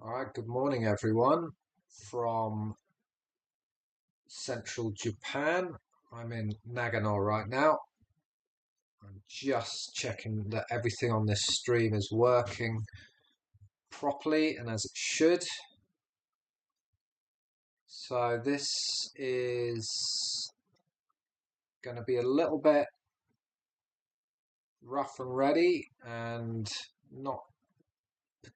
All right, good morning, everyone, from central Japan. I'm in Nagano right now. I'm just checking that everything on this stream is working properly and as it should. So, this is going to be a little bit rough and ready and not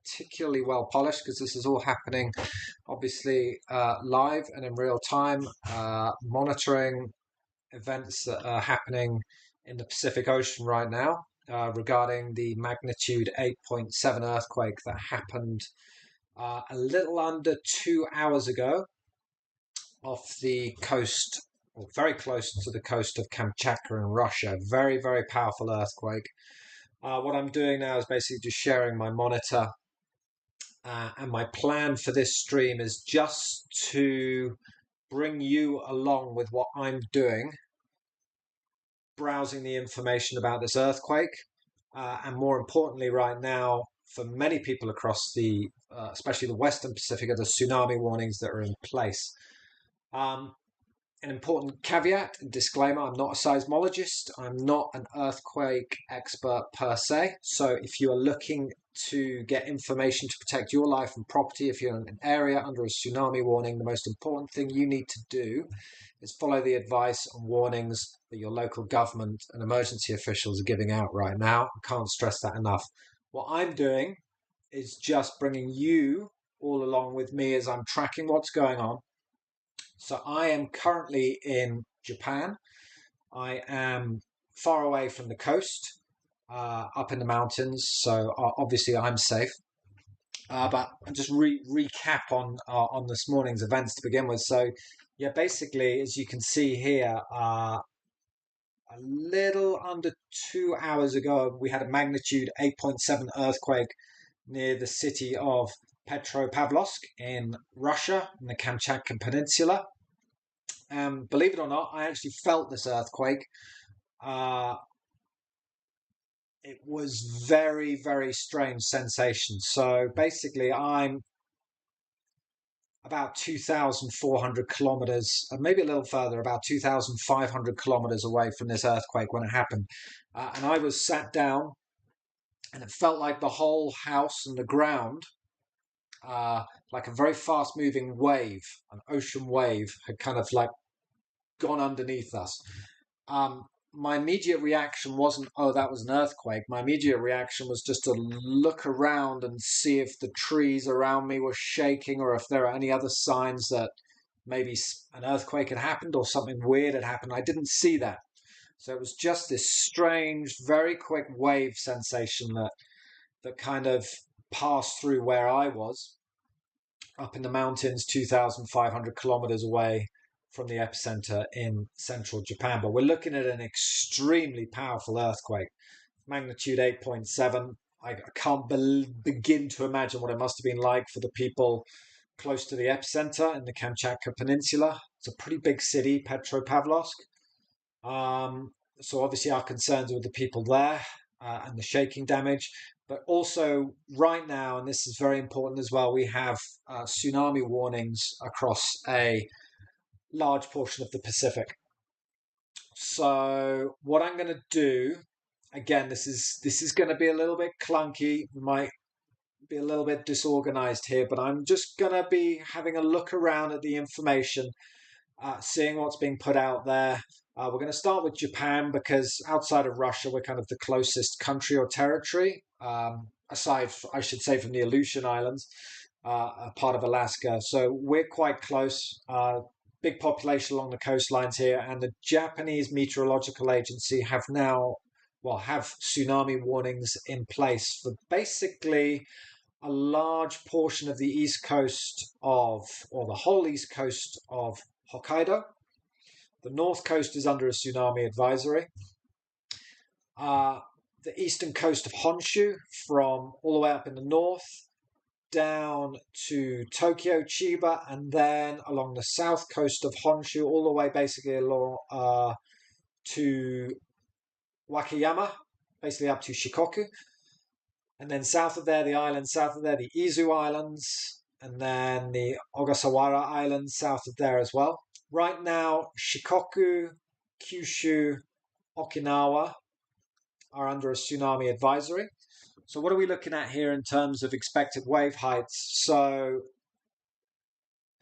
particularly well polished because this is all happening obviously live and in real time, monitoring events that are happening in the Pacific Ocean right now regarding the magnitude 8.7 earthquake that happened a little under 2 hours ago off the coast, or very close to the coast of Kamchatka in Russia. Very, very powerful earthquake. What I'm doing now is basically just sharing my monitor. And my plan for this stream is just to bring you along with what I'm doing, browsing the information about this earthquake, and more importantly, right now, for many people across especially the Western Pacific, are the tsunami warnings that are in place. An important caveat and disclaimer: I'm not a seismologist. I'm not an earthquake expert per se. So if you are looking to get information to protect your life and property, if you're in an area under a tsunami warning, the most important thing you need to do is follow the advice and warnings that your local government and emergency officials are giving out right now. I can't stress that enough. What I'm doing is just bringing you all along with me as I'm tracking what's going on. So I am currently in Japan. I am far away from the coast, up in the mountains. So obviously I'm safe. But I'll just recap on this morning's events to begin with. So yeah, basically, as you can see here, a little under 2 hours ago, we had a magnitude 8.7 earthquake near the city of Petropavlovsk in Russia, in the Kamchatka Peninsula. Believe it or not, I actually felt this earthquake. Uh, it was very, very strange sensation. So basically, I'm about 2,400 kilometers, maybe a little further, about 2,500 kilometers away from this earthquake when it happened. And I was sat down, and it felt like the whole house and the ground, like a very fast moving wave, an ocean wave, had kind of like gone underneath us. Um, my immediate reaction wasn't, oh, that was an earthquake. My immediate reaction was just to look around and see if the trees around me were shaking or if there are any other signs that maybe an earthquake had happened or something weird had happened. I didn't see that. So it was just this strange, very quick wave sensation that kind of passed through where I was, up in the mountains, 2,500 kilometers away from the epicenter in central Japan. But we're looking at an extremely powerful earthquake, magnitude 8.7. I can't begin to imagine what it must have been like for the people close to the epicenter in the Kamchatka Peninsula. It's a pretty big city, Petropavlovsk. So obviously our concerns with the people there and the shaking damage. But also right now, and this is very important as well, we have tsunami warnings across a large portion of the Pacific. So what I'm going to do, again, this is going to be a little bit clunky. We might be a little bit disorganized here, but I'm just going to be having a look around at the information, seeing what's being put out there. We're going to start with Japan because outside of Russia, we're kind of the closest country or territory, aside, I should say, from the Aleutian Islands, a part of Alaska. So we're quite close. Big population along the coastlines here, and the Japanese Meteorological Agency have tsunami warnings in place for basically a large portion of the east coast or the whole east coast of Hokkaido. The north coast is under a tsunami advisory. The eastern coast of Honshu, from all the way up in the north down to Tokyo, Chiba, and then along the south coast of Honshu, all the way basically along to Wakayama, basically up to Shikoku. And then south of there, the islands, south of there, the Izu Islands, and then the Ogasawara Islands south of there as well. Right now, Shikoku, Kyushu, Okinawa are under a tsunami advisory. So what are we looking at here in terms of expected wave heights? So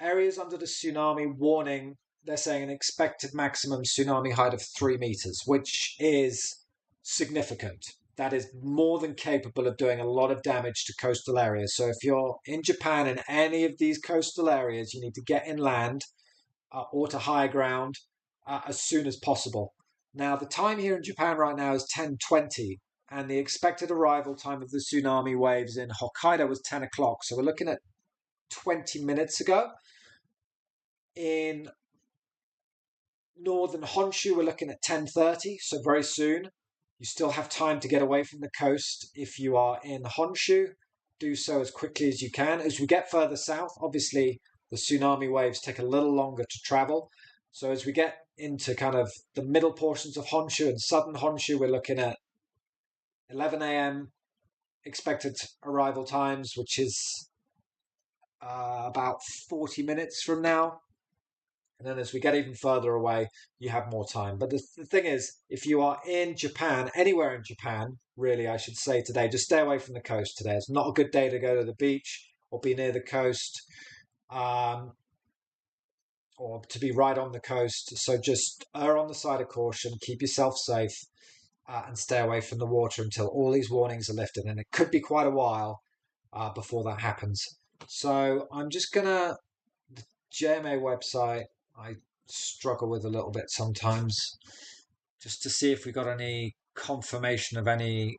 areas under the tsunami warning, they're saying an expected maximum tsunami height of 3 meters, which is significant. That is more than capable of doing a lot of damage to coastal areas. So if you're in Japan in any of these coastal areas, you need to get inland or to higher ground as soon as possible. Now, the time here in Japan right now is 10:20, and the expected arrival time of the tsunami waves in Hokkaido was 10 o'clock. So we're looking at 20 minutes ago. In northern Honshu, we're looking at 10:30, so very soon. You still have time to get away from the coast. If you are in Honshu, do so as quickly as you can. As we get further south, obviously the tsunami waves take a little longer to travel. So as we get into kind of the middle portions of Honshu and southern Honshu, we're looking at 11 a.m. expected arrival times, which is about 40 minutes from now. And then as we get even further away, you have more time. But the thing is, if you are in Japan, anywhere in Japan, really, I should say today, just stay away from the coast today. It's not a good day to go to the beach or be near the coast or to be right on the coast. So just err on the side of caution, keep yourself safe and stay away from the water until all these warnings are lifted. And it could be quite a while before that happens. So I'm just going to, the JMA website, I struggle with a little bit sometimes, just to see if we got any confirmation of any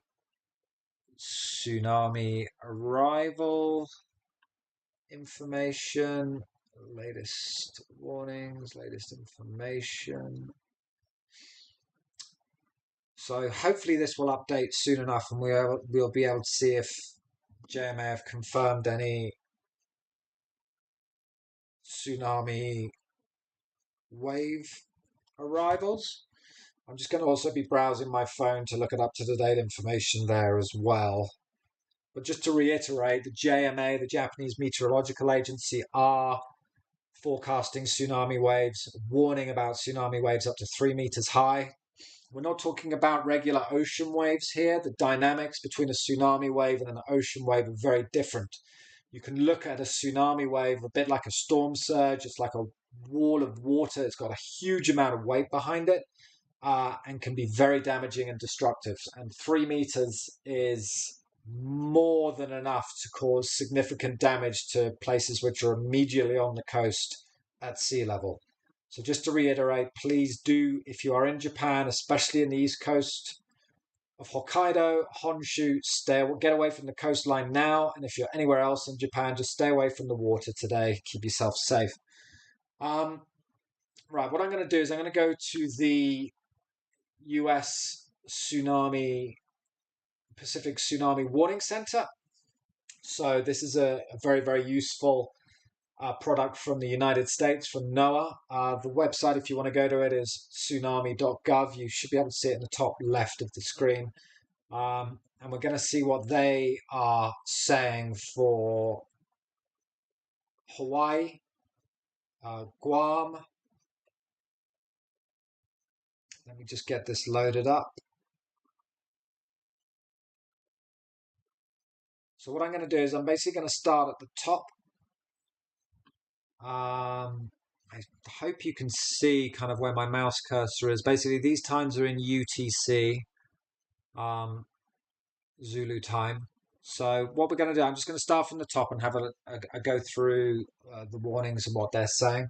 tsunami arrival information, latest warnings, latest information. So hopefully this will update soon enough and we'll be able to see if JMA have confirmed any tsunami wave arrivals. I'm just going to also be browsing my phone to look at up-to-date information there as well. But just to reiterate, the JMA, the Japanese Meteorological Agency, are forecasting tsunami waves, warning about tsunami waves up to 3 meters high. We're not talking about regular ocean waves here. The dynamics between a tsunami wave and an ocean wave are very different. You can look at a tsunami wave a bit like a storm surge. It's like a wall of water. It's got a huge amount of weight behind it and can be very damaging and destructive. And 3 meters is more than enough to cause significant damage to places which are immediately on the coast at sea level. So just to reiterate, please do, if you are in Japan, especially in the east coast of Hokkaido, Honshu, get away from the coastline now. And if you're anywhere else in Japan, just stay away from the water today. Keep yourself safe. Right, what I'm going to do is I'm going to go to the US Pacific Tsunami Warning Center. So this is a very, very useful product from the United States, from NOAA. The website, if you want to go to it, is tsunami.gov. You should be able to see it in the top left of the screen. And we're going to see what they are saying for Hawaii, Guam. Let me just get this loaded up. So what I'm going to do is I'm basically going to start at the top. I hope you can see kind of where my mouse cursor is. Basically, these times are in UTC, Zulu time. So what we're going to do, I'm just going to start from the top and have a go through the warnings and what they're saying.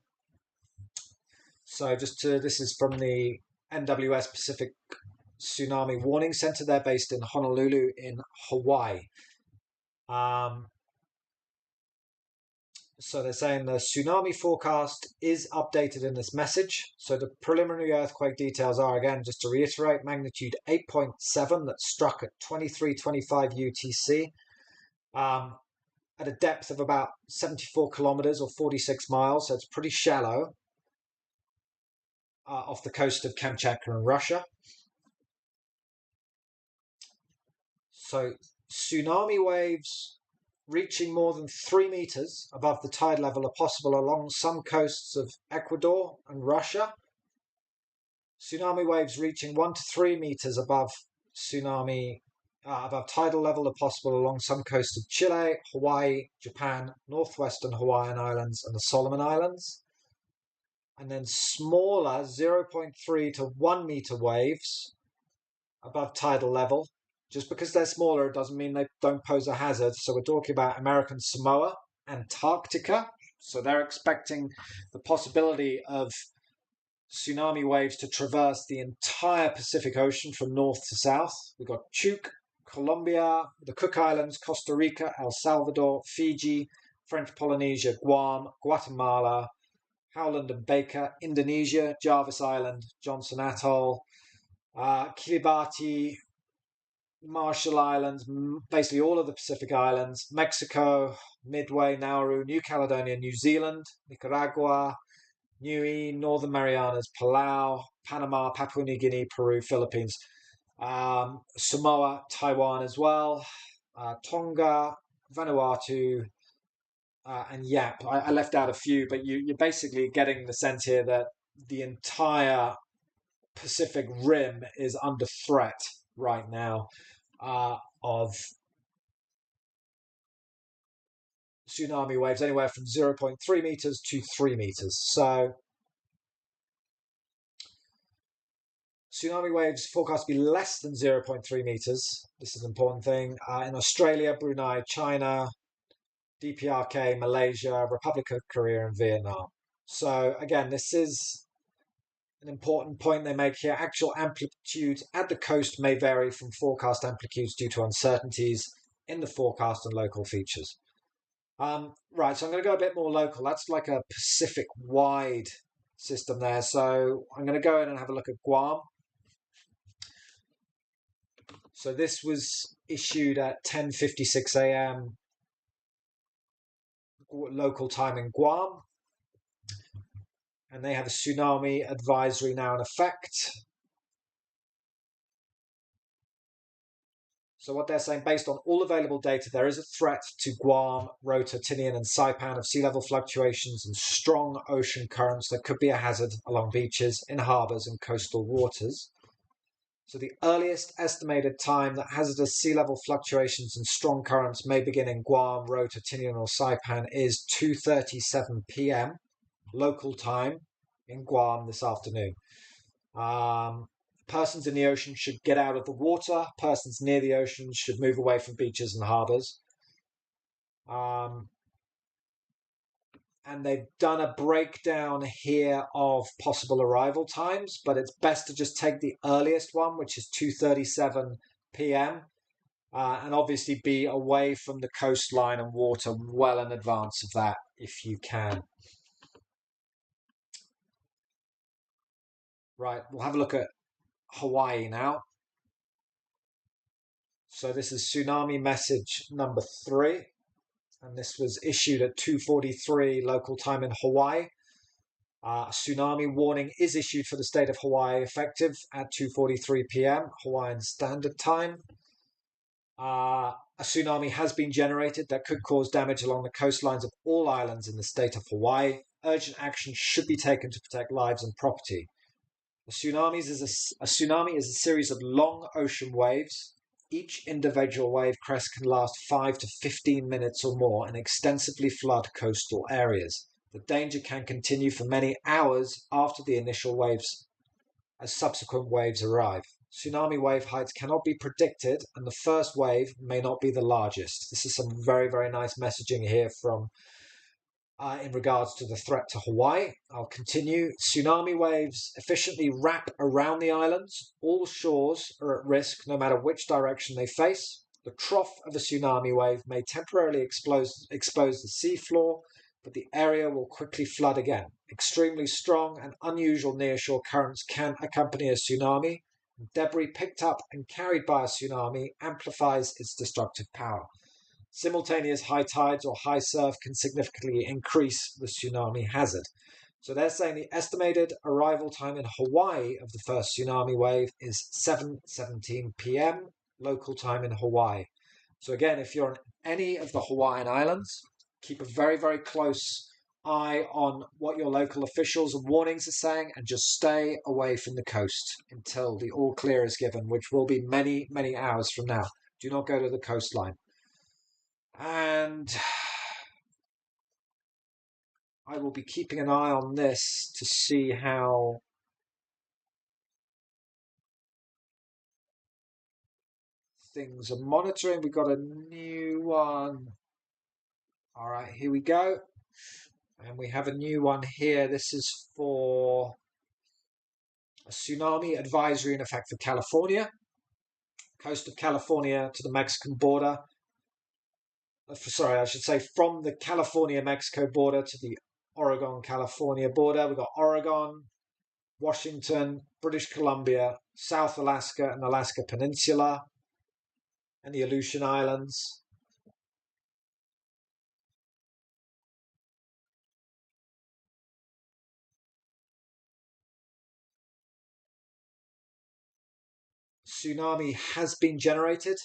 So this is from the NWS Pacific Tsunami Warning Center. They're based in Honolulu in Hawaii. So they're saying the tsunami forecast is updated in this message. So the preliminary earthquake details are, again, just to reiterate, magnitude 8.7 that struck at 23:25 UTC at a depth of about 74 kilometers or 46 miles. So it's pretty shallow off the coast of Kamchatka in Russia. So tsunami waves reaching more than 3 meters above the tide level are possible along some coasts of Ecuador and Russia. Tsunami waves reaching 1 to 3 meters above above tidal level are possible along some coasts of Chile, Hawaii, Japan, northwestern Hawaiian Islands, and the Solomon Islands. And then smaller 0.3 to 1 meter waves above tidal level. Just because they're smaller, it doesn't mean they don't pose a hazard. So we're talking about American Samoa, Antarctica. So they're expecting the possibility of tsunami waves to traverse the entire Pacific Ocean from north to south. We've got Chuuk, Colombia, the Cook Islands, Costa Rica, El Salvador, Fiji, French Polynesia, Guam, Guatemala, Howland and Baker, Indonesia, Jarvis Island, Johnson Atoll, Kiribati, Marshall Islands, basically all of the Pacific Islands, Mexico, Midway, Nauru, New Caledonia, New Zealand, Nicaragua, Niue, Northern Marianas, Palau, Panama, Papua New Guinea, Peru, Philippines, Samoa, Taiwan as well, Tonga, Vanuatu, and Yap. I left out a few, but you're basically getting the sense here that the entire Pacific Rim is under threat right now of tsunami waves, anywhere from 0.3 meters to 3 meters. So tsunami waves forecast to be less than 0.3 meters. This is an important thing. In Australia, Brunei, China, DPRK, Malaysia, Republic of Korea, and Vietnam. So again, this is an important point they make here. Actual amplitudes at the coast may vary from forecast amplitudes due to uncertainties in the forecast and local features. Right, so I'm going to go a bit more local. That's like a Pacific-wide system there. So I'm going to go in and have a look at Guam. So this was issued at 10:56 a.m. local time in Guam. And they have a tsunami advisory now in effect. So what they're saying, based on all available data, there is a threat to Guam, Rota, Tinian, and Saipan of sea level fluctuations and strong ocean currents that could be a hazard along beaches, in harbours, and coastal waters. So the earliest estimated time that hazardous sea level fluctuations and strong currents may begin in Guam, Rota, Tinian, or Saipan is 2:37 p.m. local time in Guam this afternoon. Persons in the ocean should get out of the water. Persons near the ocean should move away from beaches and harbours. And they've done a breakdown here of possible arrival times, but it's best to just take the earliest one, which is 2:37 p.m. And obviously be away from the coastline and water well in advance of that if you can. Right, we'll have a look at Hawaii now. So this is tsunami message number 3, and this was issued at 2:43 local time in Hawaii. Tsunami warning is issued for the state of Hawaii effective at 2:43 p.m. Hawaiian Standard Time. A tsunami has been generated that could cause damage along the coastlines of all islands in the state of Hawaii. Urgent action should be taken to protect lives and property. A tsunami is a series of long ocean waves. Each individual wave crest can last 5 to 15 minutes or more and extensively flood coastal areas. The danger can continue for many hours after the initial waves as subsequent waves arrive. Tsunami wave heights cannot be predicted, and the first wave may not be the largest. This is some very, very nice messaging here from in regards to the threat to Hawaii. I'll continue. Tsunami waves efficiently wrap around the islands. All shores are at risk no matter which direction they face. The trough of a tsunami wave may temporarily expose the seafloor, but the area will quickly flood again. Extremely strong and unusual nearshore currents can accompany a tsunami. Debris picked up and carried by a tsunami amplifies its destructive power. Simultaneous high tides or high surf can significantly increase the tsunami hazard. So they're saying the estimated arrival time in Hawaii of the first tsunami wave is 7:17 p.m. local time in Hawaii. So again, if you're on any of the Hawaiian Islands, keep a very, very close eye on what your local officials and warnings are saying, and just stay away from the coast until the all clear is given, which will be many, many hours from now. Do not go to the coastline. And I will be keeping an eye on this to see how things are monitoring. We got a new one. All right, here we go. And we have a new one here. This is for a tsunami advisory in effect for California, coast of California to the Mexican border. Sorry, I should say from the California-Mexico border to the Oregon-California border. We've got Oregon, Washington, British Columbia, South Alaska and Alaska Peninsula, and the Aleutian Islands. Tsunami has been generated,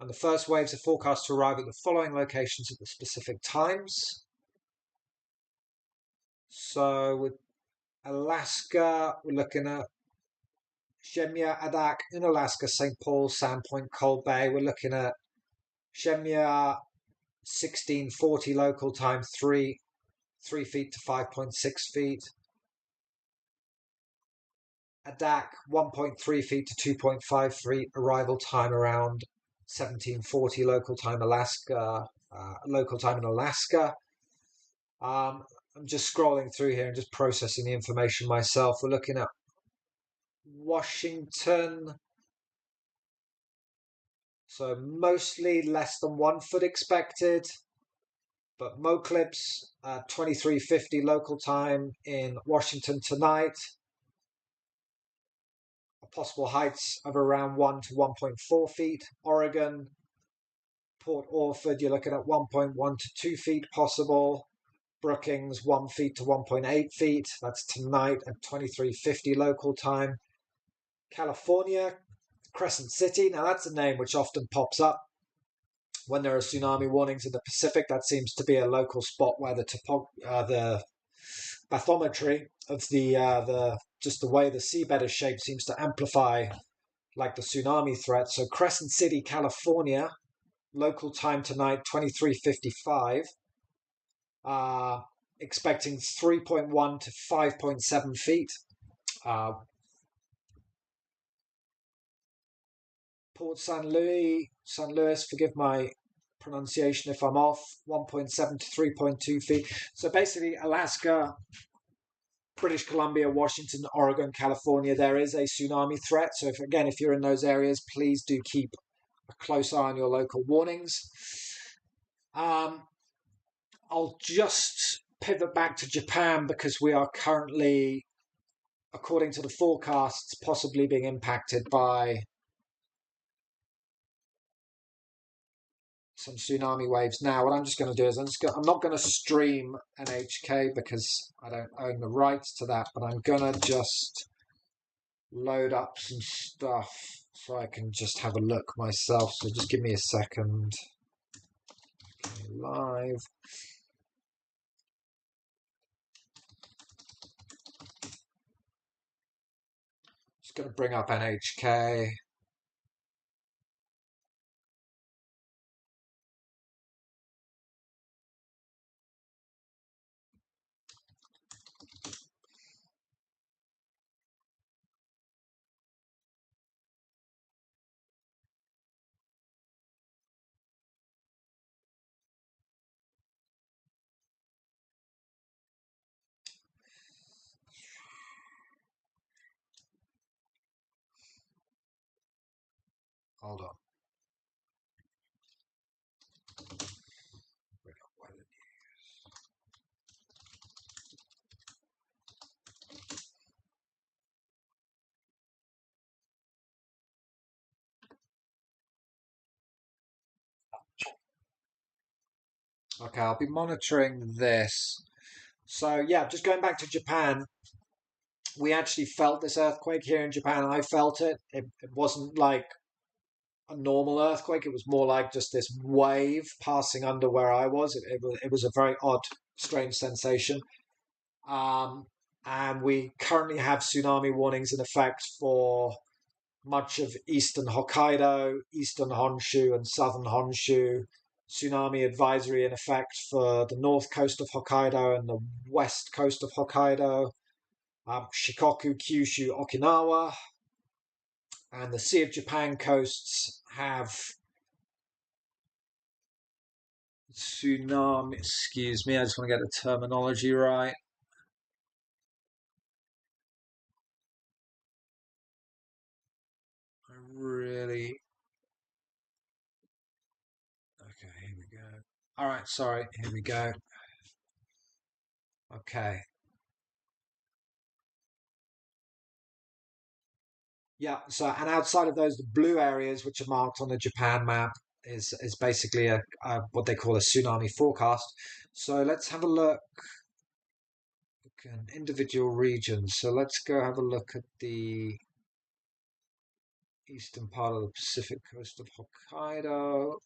and the first waves are forecast to arrive at the following locations at the specific times. So with Alaska, we're looking at Shemya, Adak, in Alaska, St. Paul, Sandpoint, Cold Bay. We're looking at Shemya, 1640 local time, 3 feet to 5.6 feet. Adak, 1.3 feet to 2.5 feet, arrival time around 1740 local time, Alaska, local time in Alaska. I'm just scrolling through here and just processing the information myself. We're looking at Washington. So mostly less than 1 foot expected. But Moclips, 2350 local time in Washington tonight. Possible heights of around 1 to 1.4 feet. Oregon, Port Orford, you're looking at 1.1 to 2 feet possible. Brookings, 1 feet to 1.8 feet. That's tonight at 2350 local time. California, Crescent City. Now that's a name which often pops up when there are tsunami warnings in the Pacific. That seems to be a local spot where the bathymetry of the just the way the seabed is shaped seems to amplify like the tsunami threat. So Crescent City, California, local time tonight, 23:55. Expecting 3.1 to 5.7 feet. Port San Luis, forgive my pronunciation if I'm off, 1.7 to 3.2 feet. So basically Alaska, British Columbia, Washington, Oregon, California, there is a tsunami threat. So if you're in those areas, please do keep a close eye on your local warnings. I'll just pivot back to Japan because we are currently, according to the forecasts, possibly being impacted by some tsunami waves. Now, what I'm just going to do is I'm not going to stream NHK because I don't own the rights to that, but I'm going to just load up some stuff so I can just have a look myself. So just give me a second. Okay, live. Just going to bring up NHK. Hold on. Okay, I'll be monitoring this. So yeah, just going back to Japan, we actually felt this earthquake here in Japan. I felt it. It wasn't like a normal earthquake. It was more like just this wave passing under where I was. It was a very odd, strange sensation. Um, and we currently have tsunami warnings in effect for much of eastern Hokkaido, eastern Honshu, and southern Honshu. Tsunami advisory in effect for the north coast of Hokkaido and the west coast of Hokkaido, Shikoku, Kyushu, Okinawa, and the Sea of Japan coasts have tsunami. Excuse me, I just want to get the terminology right. I really. Okay, here we go. All right, sorry, here we go. Okay. Yeah, so and outside of those, the blue areas which are marked on the Japan map is basically a what they call a tsunami forecast. So let's have a look at individual regions. So let's go have a look at the eastern part of the Pacific coast of Hokkaido.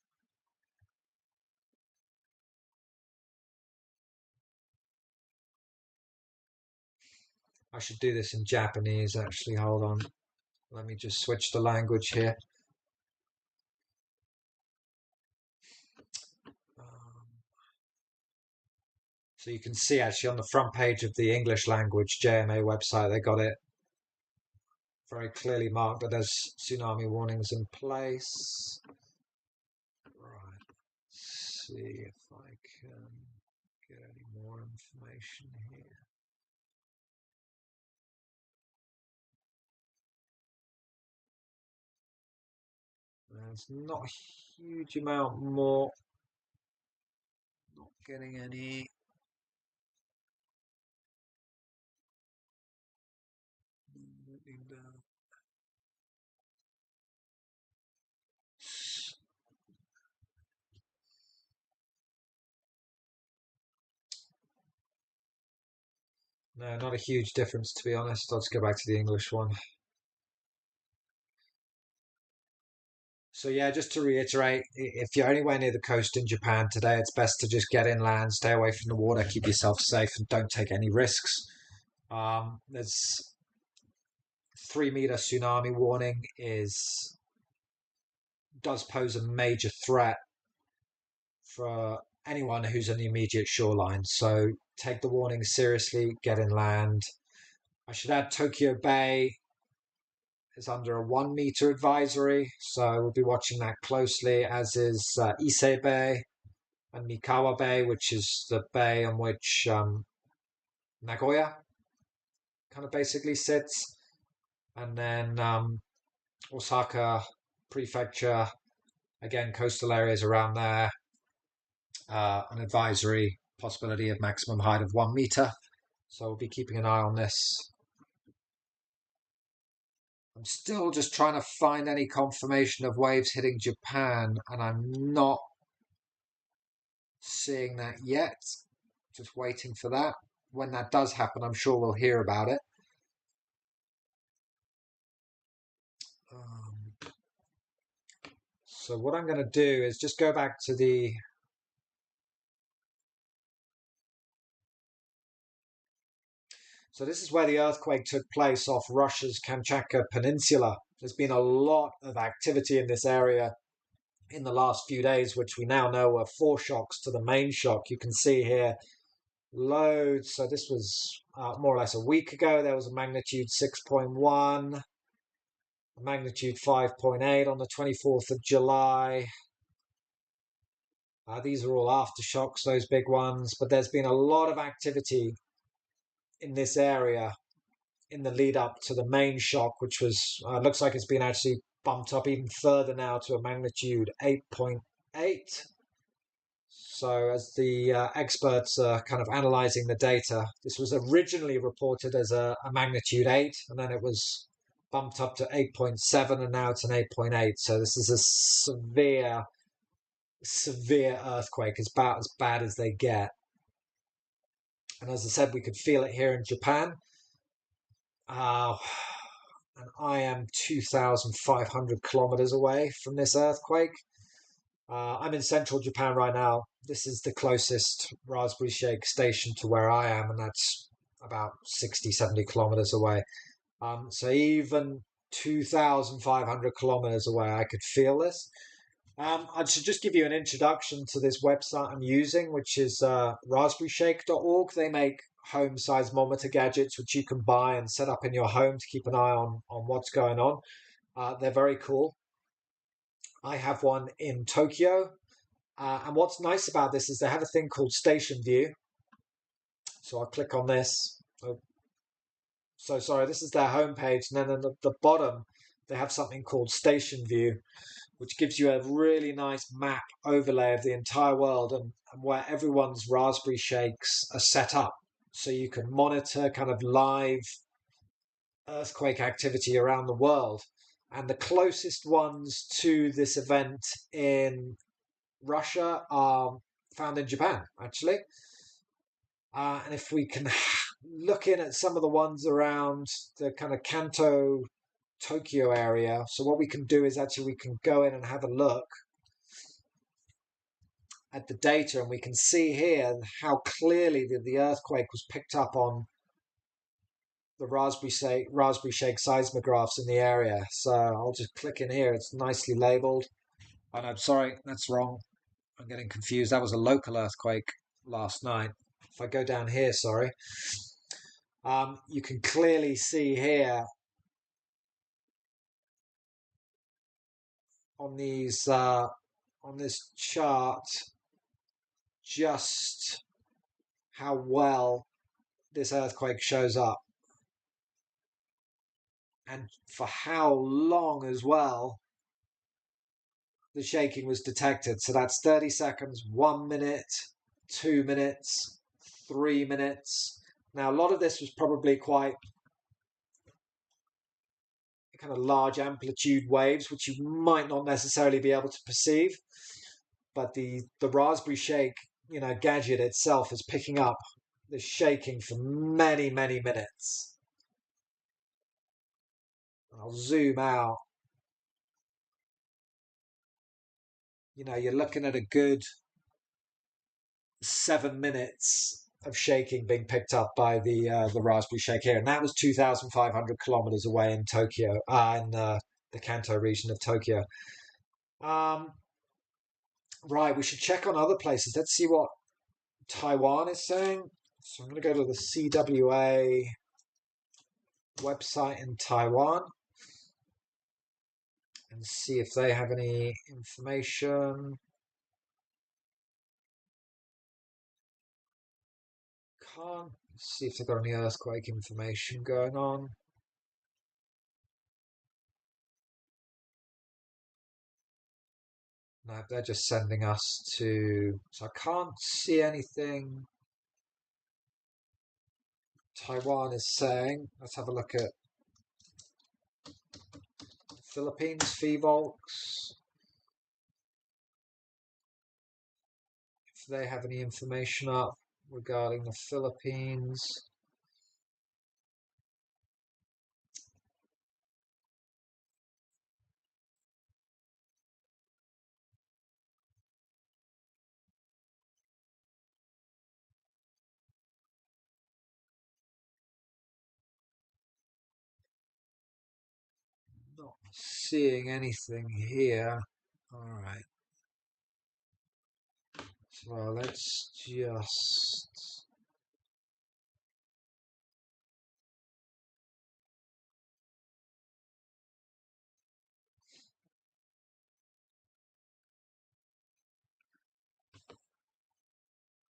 I should do this in Japanese actually. Hold on. Let me just switch the language here. Um, so you can see actually on the front page of the English language JMA website, they got it very clearly marked that there's tsunami warnings in place. Right. Let's see if I can get any more information here. There's not a huge amount more. Not getting any. No, not a huge difference to be honest. I'll just go back to the English one. So yeah, just to reiterate, if you're anywhere near the coast in Japan today, it's best to just get inland, stay away from the water, keep yourself safe, and don't take any risks. There's 3 meter tsunami warning is does pose a major threat for anyone who's on the immediate shoreline. So take the warning seriously, get inland. I should add Tokyo Bay is under a 1 meter advisory, so we'll be watching that closely, as is Ise Bay and Mikawa Bay, which is the bay on which Nagoya kind of basically sits. And then Osaka Prefecture, again, coastal areas around there, an advisory, possibility of maximum height of 1 meter. So we'll be keeping an eye on this. I'm still just trying to find any confirmation of waves hitting Japan, and I'm not seeing that yet. Just waiting for that. When that does happen, I'm sure we'll hear about it. So what I'm going to do is just go back to the So this is where the earthquake took place off Russia's Kamchatka Peninsula. There's been a lot of activity in this area in the last few days, which we now know are foreshocks to the main shock. You can see here loads. So this was more or less a week ago. There was a magnitude 6.1, a magnitude 5.8 on the 24th of July. These are all aftershocks, those big ones. But there's been a lot of activity in this area in the lead up to the main shock, which was looks like it's been actually bumped up even further now to a magnitude 8.8. So as the experts are kind of analyzing the data, this was originally reported as a magnitude 8, and then it was bumped up to 8.7, and now it's an 8.8. So this is a severe earthquake. It's about as bad as they get. And as I said, we could feel it here in Japan. And I am 2,500 kilometers away from this earthquake. I'm in central Japan right now. This is the closest Raspberry Shake station to where I am, and that's about 60, 70 kilometers away. So even 2,500 kilometers away, I could feel this. I should just give you an introduction to this website I'm using, which is raspberryshake.org. They make home seismometer gadgets, which you can buy and set up in your home to keep an eye on what's going on. They're very cool. I have one in Tokyo. And what's nice about this is they have a thing called Station View. So I'll click on this. Oh, so sorry, this is their homepage. And then at the bottom, they have something called Station View, which gives you a really nice map overlay of the entire world and where everyone's Raspberry Shakes are set up. So you can monitor kind of live earthquake activity around the world. And the closest ones to this event in Russia are found in Japan, actually. And if we can look in at some of the ones around the kind of Kanto, Tokyo area. So what we can do is actually we can go in and have a look at the data, and we can see here how clearly the earthquake was picked up on the Raspberry Shake seismographs in the area. So I'll just click in here. It's nicely labeled. Oh no, sorry, that's wrong. I'm getting confused. That was a local earthquake last night. If I go down here, sorry, you can clearly see here on these on this chart just how well this earthquake shows up and for how long as well the shaking was detected. So that's 30 seconds, 1 minute, 2 minutes, 3 minutes. Now, a lot of this was probably quite kind of large amplitude waves, which you might not necessarily be able to perceive. But the Raspberry Shake, gadget itself is picking up the shaking for many, many minutes. I'll zoom out. You're looking at a good 7 minutes of shaking being picked up by the Raspberry Shake here, and that was 2,500 kilometers away in Tokyo, in the Kanto region of Tokyo. Right, we should check on other places. Let's see what Taiwan is saying. So I'm going to go to the CWA website in Taiwan and see if they have any information. Can't see if they've got any earthquake information going on. No, they're just sending us to... So I can't see anything Taiwan is saying. Let's have a look at Philippines, Phovolx. If they have any information up regarding the Philippines. Not seeing anything here. All right. So let's just...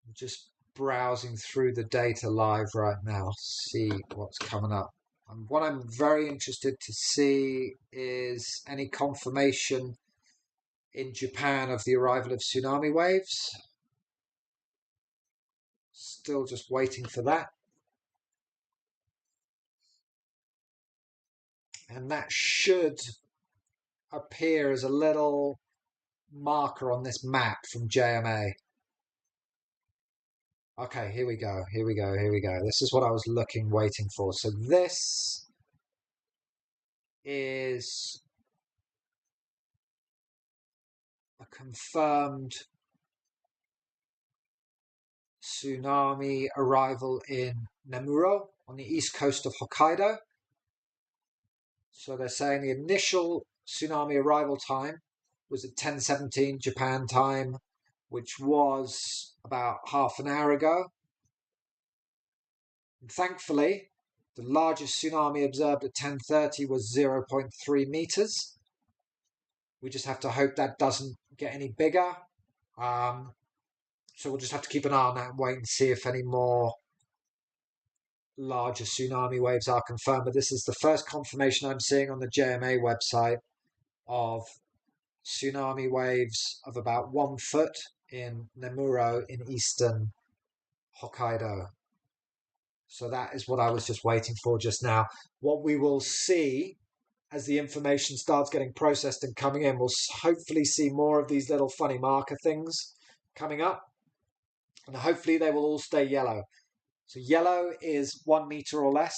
I'm just browsing through the data live right now, see what's coming up. And what I'm very interested to see is any confirmation in Japan of the arrival of tsunami waves. Still just waiting for that. And that should appear as a little marker on this map from JMA. Okay, here we go. This is what I was waiting for. So this is a confirmed tsunami arrival in Nemuro on the east coast of Hokkaido. So they're saying the initial tsunami arrival time was at 10:17 Japan time, which was about half an hour ago. And thankfully, the largest tsunami observed at 10:30 was 0.3 meters. We just have to hope that doesn't get any bigger. So we'll just have to keep an eye on that and wait and see if any more larger tsunami waves are confirmed. But this is the first confirmation I'm seeing on the JMA website of tsunami waves of about 1 foot in Nemuro in eastern Hokkaido. So that is what I was just waiting for just now. What we will see as the information starts getting processed and coming in, we'll hopefully see more of these little funny marker things coming up. And hopefully they will all stay yellow. So yellow is 1 meter or less.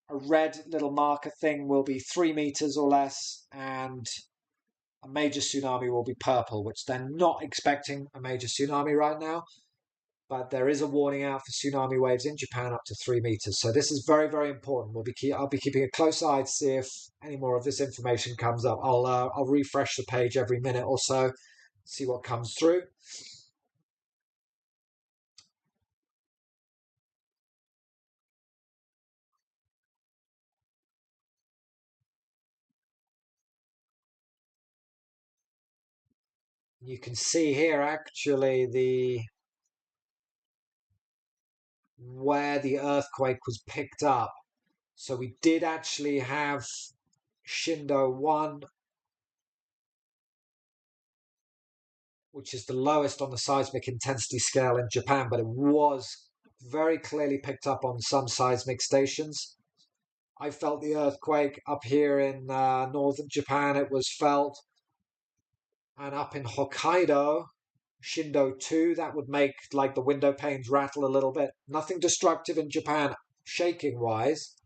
A red little marker thing will be 3 meters or less. And a major tsunami will be purple, which they're not expecting a major tsunami right now. But there is a warning out for tsunami waves in Japan up to 3 meters. So this is very, very important. I'll be keeping a close eye to see if any more of this information comes up. I'll refresh the page every minute or so, see what comes through. You can see here actually where the earthquake was picked up. So we did actually have Shindo 1, which is the lowest on the seismic intensity scale in Japan, but it was very clearly picked up on some seismic stations. I felt the earthquake up here in northern Japan. It was felt. And up in Hokkaido, Shindo 2, that would make like the window panes rattle a little bit. Nothing destructive in Japan, shaking wise.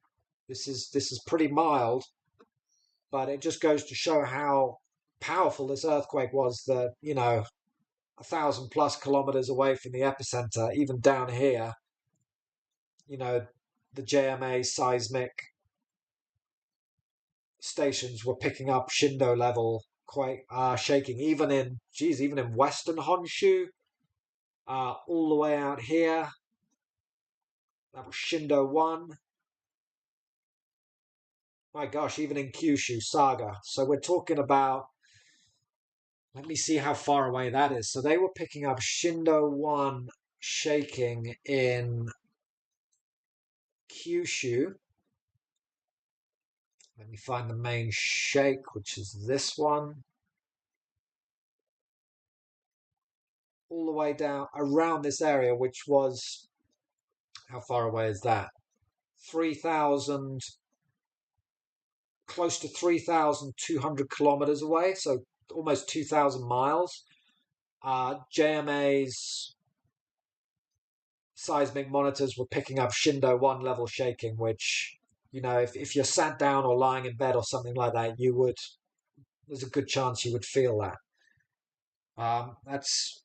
This is pretty mild, but it just goes to show how powerful this earthquake was. That 1,000+ kilometers away from the epicenter, even down here, the JMA seismic stations were picking up Shindo level quite shaking. Even in Western Honshu, all the way out here. That was Shindo 1. My gosh, even in Kyushu, Saga. So we're talking about, let me see how far away that is. So they were picking up Shindo 1 shaking in Kyushu. Let me find the main shake, which is this one. All the way down around this area, which was, how far away is that? 3,000, close to 3,200 kilometers away, so almost 2,000 miles. JMA's seismic monitors were picking up Shindo 1 level shaking, which, if you're sat down or lying in bed or something like that, there's a good chance you would feel that. That's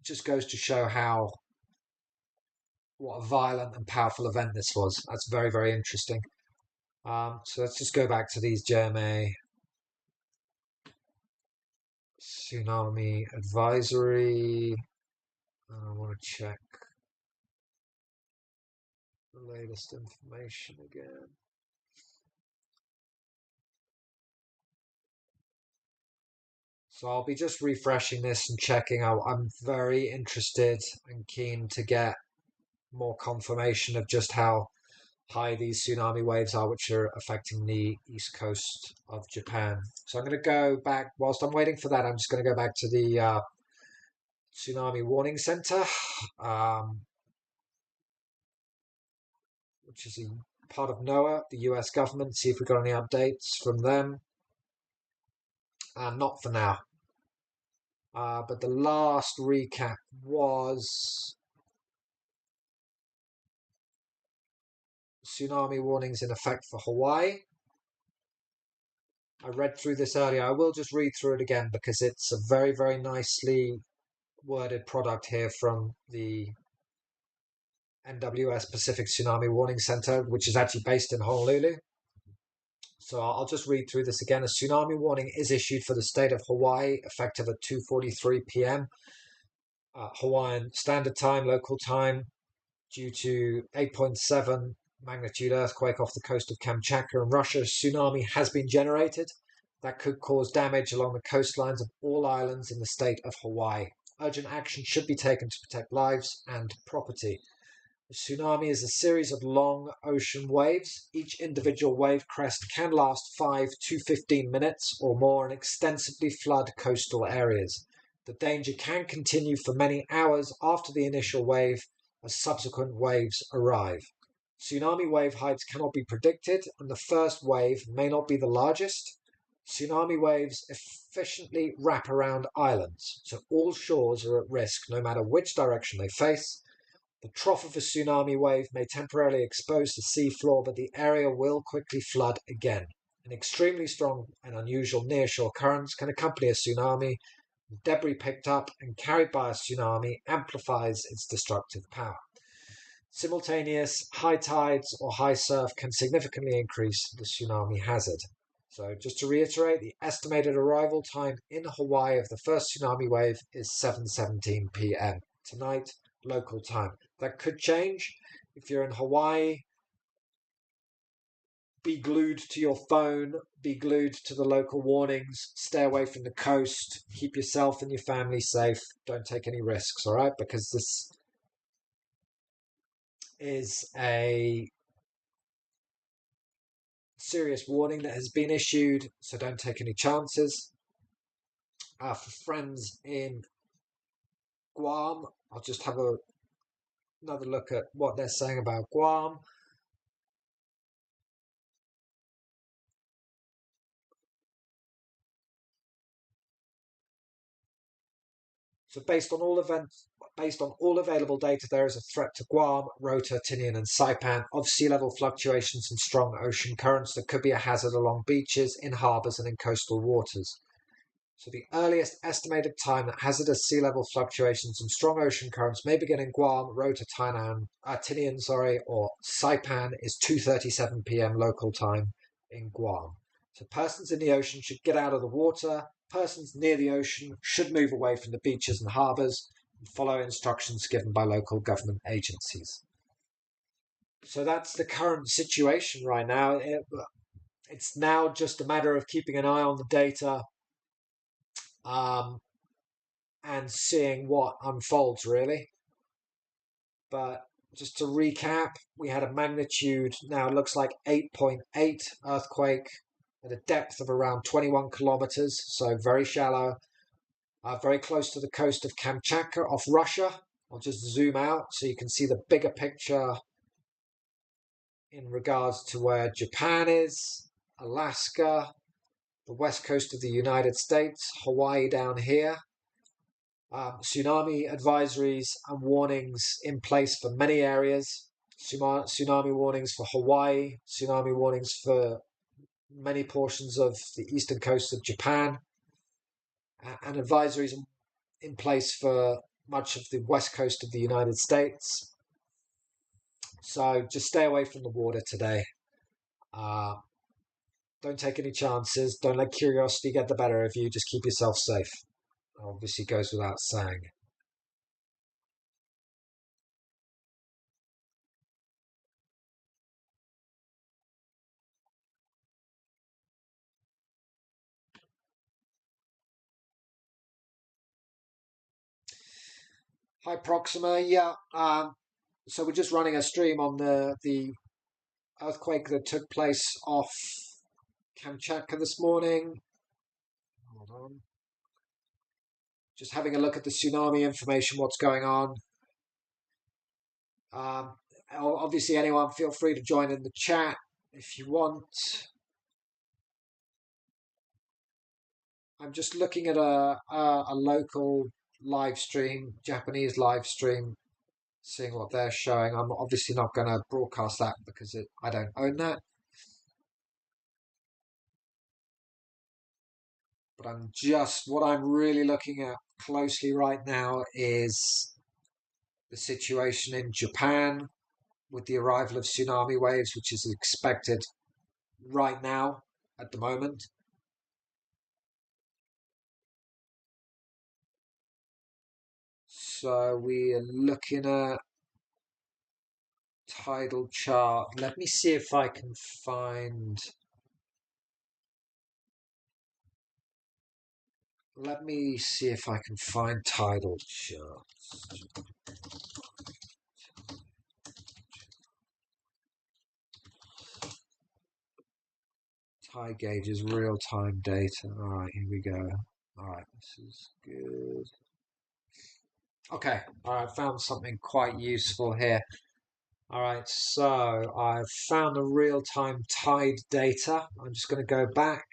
just goes to show what a violent and powerful event this was. That's very, very interesting. So let's just go back to these JMA tsunami advisory. I want to check the latest information again. So I'll be just refreshing this and checking out. I'm very interested and keen to get more confirmation of just how high these tsunami waves are, which are affecting the east coast of Japan. So I'm going to go back, whilst I'm waiting for that, I'm just going to go back to the Tsunami Warning Center, which is a part of NOAA, the US government, see if we've got any updates from them. Not for now. But the last recap was tsunami warnings in effect for Hawaii. I read through this earlier. I will just read through it again because it's a very, very nicely worded product here from the NWS Pacific Tsunami Warning Center, which is actually based in Honolulu. So I'll just read through this again. A tsunami warning is issued for the state of Hawaii, effective at 2:43 p.m. Hawaiian Standard Time, local time, due to 8.7 magnitude earthquake off the coast of Kamchatka in Russia. A tsunami has been generated that could cause damage along the coastlines of all islands in the state of Hawaii. Urgent action should be taken to protect lives and property. A tsunami is a series of long ocean waves. Each individual wave crest can last 5 to 15 minutes or more and extensively flood coastal areas. The danger can continue for many hours after the initial wave as subsequent waves arrive. Tsunami wave heights cannot be predicted, and the first wave may not be the largest. Tsunami waves efficiently wrap around islands, so all shores are at risk no matter which direction they face. The trough of a tsunami wave may temporarily expose the sea floor, but the area will quickly flood again. An extremely strong and unusual nearshore currents can accompany a tsunami. The debris picked up and carried by a tsunami amplifies its destructive power. Simultaneous high tides or high surf can significantly increase the tsunami hazard. So just to reiterate, the estimated arrival time in Hawaii of the first tsunami wave is 7:17 p.m. tonight, local time. That could change. If you're in Hawaii, be glued to your phone, be glued to the local warnings, stay away from the coast, keep yourself and your family safe, don't take any risks, all right? Because this is a serious warning that has been issued, so don't take any chances. For friends in Guam, I'll just have another look at what they're saying about Guam. So based on all available data, there is a threat to Guam, Rota, Tinian, and Saipan of sea level fluctuations and strong ocean currents that could be a hazard along beaches, in harbours, and in coastal waters. So the earliest estimated time that hazardous sea level fluctuations and strong ocean currents may begin in Guam, Rota, Tinian, or Saipan is 2:37 p.m. local time in Guam. So persons in the ocean should get out of the water. Persons near the ocean should move away from the beaches and harbours and follow instructions given by local government agencies. So that's the current situation right now. It's now just a matter of keeping an eye on the data, and seeing what unfolds, really. But just to recap, we had a magnitude, now it looks like 8.8 earthquake at a depth of around 21 kilometers, so very shallow, very close to the coast of Kamchatka off Russia. I'll just zoom out so you can see the bigger picture in regards to where Japan is, Alaska, the west coast of the United States, Hawaii down here. Tsunami advisories and warnings in place for many areas. Tsunami warnings for Hawaii, tsunami warnings for many portions of the eastern coast of Japan, and advisories in place for much of the west coast of the United States. So just stay away from the water today. Don't take any chances. Don't let curiosity get the better of you. Just keep yourself safe. Obviously goes without saying. Hi Proxima, yeah. So we're just running a stream on the earthquake that took place off Kamchatka this morning. Hold on. Just having a look at the tsunami information, what's going on. Obviously, anyone feel free to join in the chat if you want. I'm just looking at a local live stream, Japanese live stream, seeing what they're showing. I'm obviously not going to broadcast that because I don't own that. But what I'm really looking at closely right now is the situation in Japan with the arrival of tsunami waves, which is expected right now at the moment. So we are looking at tidal chart. Let me see if I can find. Let me see if I can find tidal charts. Tide gauges, real-time data. All right, here we go. All right, this is good. Okay, all right, found something quite useful here. All right, so I've found the real-time tide data. I'm just going to go back.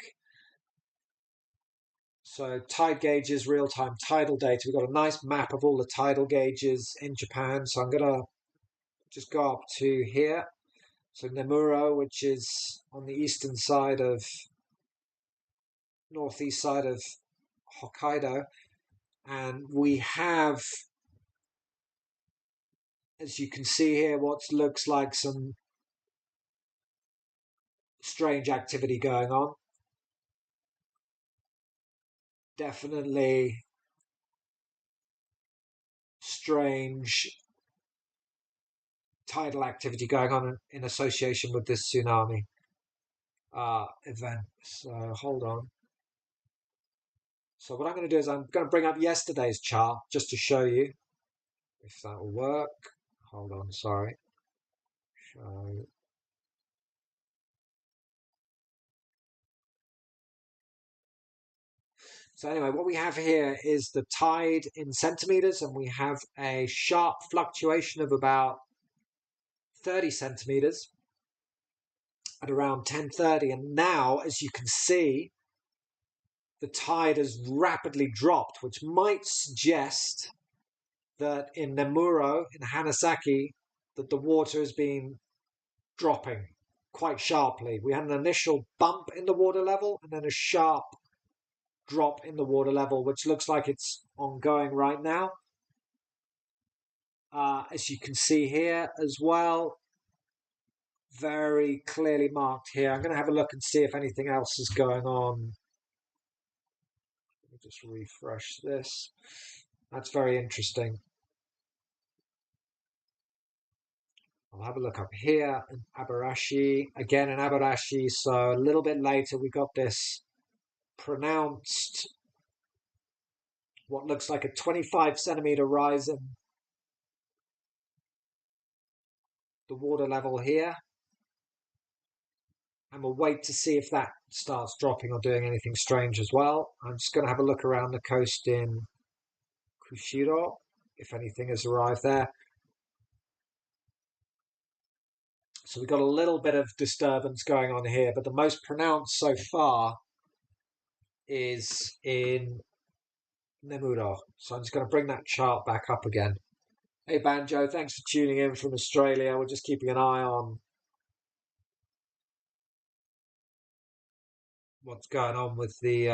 So tide gauges, real-time tidal data. We've got a nice map of all the tidal gauges in Japan. So I'm going to just go up to here. So Nemuro, which is on the eastern side of, northeast side of Hokkaido. And we have, as you can see here, what looks like some strange activity going on. Definitely strange tidal activity going on in association with this tsunami event. So hold on. So what I'm going to do is I'm going to bring up yesterday's chart just to show you if that will work. Hold on, sorry. So anyway, what we have here is the tide in centimeters, and we have a sharp fluctuation of about 30 centimeters at around 10:30. And now, as you can see, the tide has rapidly dropped, which might suggest that in Nemuro, in Hanasaki, that the water has been dropping quite sharply. We had an initial bump in the water level and then a sharp drop in the water level, which looks like it's ongoing right now. As you can see here as well, very clearly marked here. I'm going to have a look and see if anything else is going on. Let me just refresh this. That's very interesting. I'll have a look up here in Abarashi. Again in Abarashi, so a little bit later we got this pronounced, what looks like a 25 centimeter rise in the water level here. And we'll wait to see if that starts dropping or doing anything strange as well. I'm just going to have a look around the coast in Kushiro, if anything has arrived there. So we've got a little bit of disturbance going on here, but the most pronounced so far is in Nemuro. So I'm just going to bring that chart back up again. Hey Banjo, thanks for tuning in from Australia. We're just keeping an eye on what's going on with the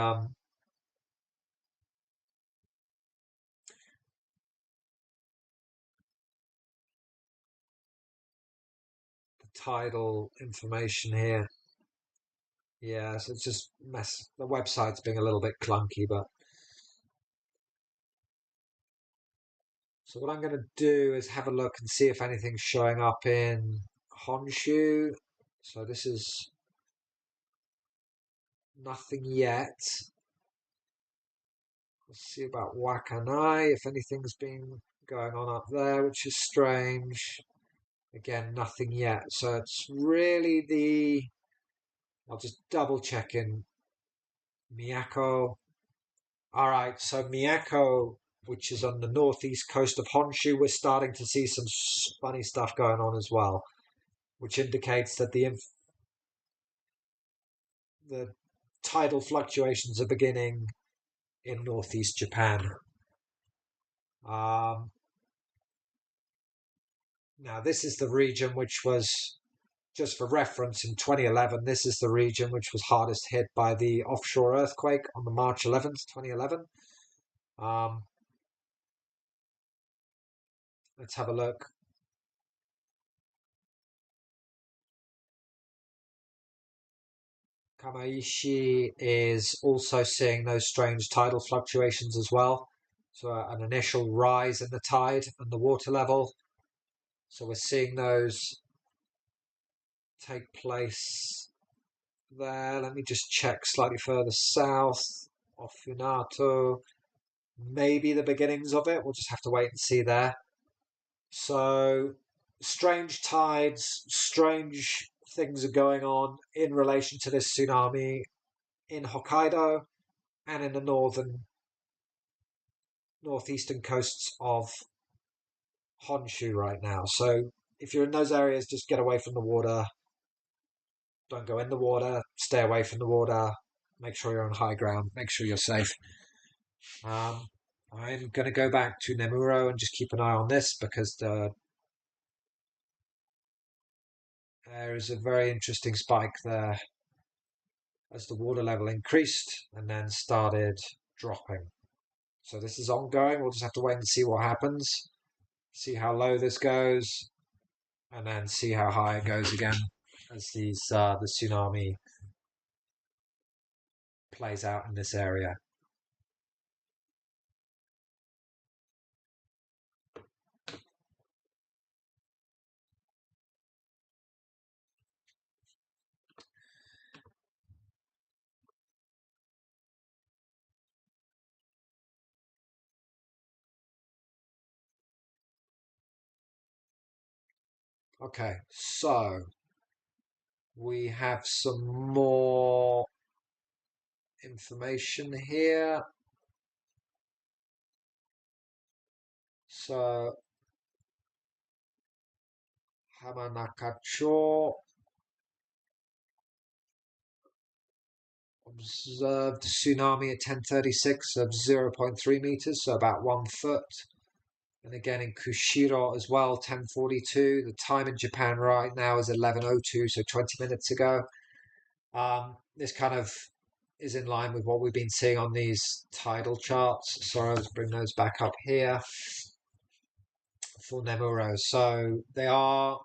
tidal information here. Yeah, so it's just mess. The website's being a little bit clunky, but so what I'm going to do is have a look and see if anything's showing up in Honshu. So this is nothing yet. Let's see about Wakanai, if anything's been going on up there, which is strange. Again, nothing yet. So it's really the. I'll just double check in Miyako. All right, so Miyako, which is on the northeast coast of Honshu, we're starting to see some funny stuff going on as well, which indicates that the tidal fluctuations are beginning in northeast Japan. Now, this is the region which was just for reference, in 2011, this is the region which was hardest hit by the offshore earthquake on the March 11th, 2011. Um, let's have a look. Kamaishi is also seeing those strange tidal fluctuations as well. So an initial rise in the tide and the water level. So we're seeing those take place there. Let me just check slightly further south of Funato. Maybe the beginnings of it. We'll just have to wait and see there. So strange tides, strange things are going on in relation to this tsunami in Hokkaido and in the northeastern coasts of Honshu right now. So if you're in those areas, just get away from the water. Don't go in the water. Stay away from the water. Make sure you're on high ground. Make sure you're safe. I'm going to go back to Nemuro and just keep an eye on this because there is a very interesting spike there as the water level increased and then started dropping. So this is ongoing. We'll just have to wait and see what happens. See how low this goes, and then see how high it goes again as the tsunami plays out in this area. Okay, so we have some more information here. So Hamanakacho observed tsunami at 10:36 of 0.3 meters, so about 1 foot. And again in Kushiro as well, 10:42. The time in Japan right now is 11:02, so 20 minutes ago. This kind of is in line with what we've been seeing on these tidal charts. So let's bring those back up here for Nemuro. So they are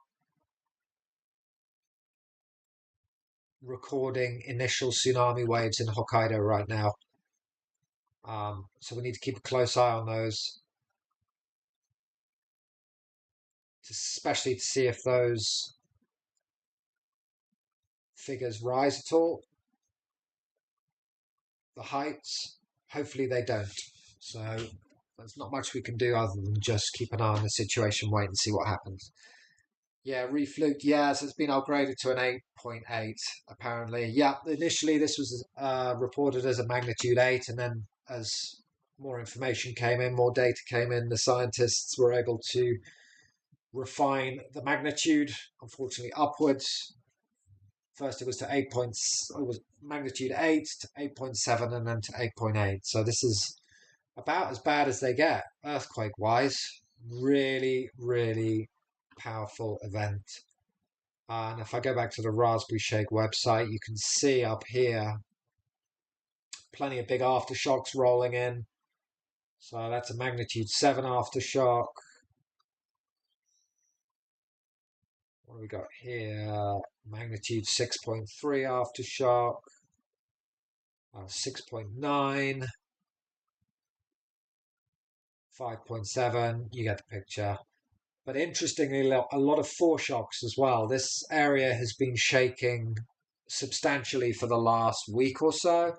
recording initial tsunami waves in Hokkaido right now. So we need to keep a close eye on those, especially to see if those figures rise at all. The heights, hopefully they don't. So there's not much we can do other than just keep an eye on the situation, wait and see what happens. Yeah, refluked. Yeah, so it's been upgraded to an 8.8 apparently. Yeah, initially this was reported as a magnitude 8, and then as more information came in, more data came in, the scientists were able to refine the magnitude, unfortunately upwards. First it was to 8 points, it was magnitude 8 to 8.7 and then to 8.8. So this is about as bad as they get earthquake wise. Really, really powerful event. And if I go back to the Raspberry Shake website, you can see up here plenty of big aftershocks rolling in. So that's a magnitude 7 aftershock. What do we got here? Magnitude 6.3 aftershock. 6.9. 5.7. You get the picture. But interestingly, a lot of foreshocks as well. This area has been shaking substantially for the last week or so.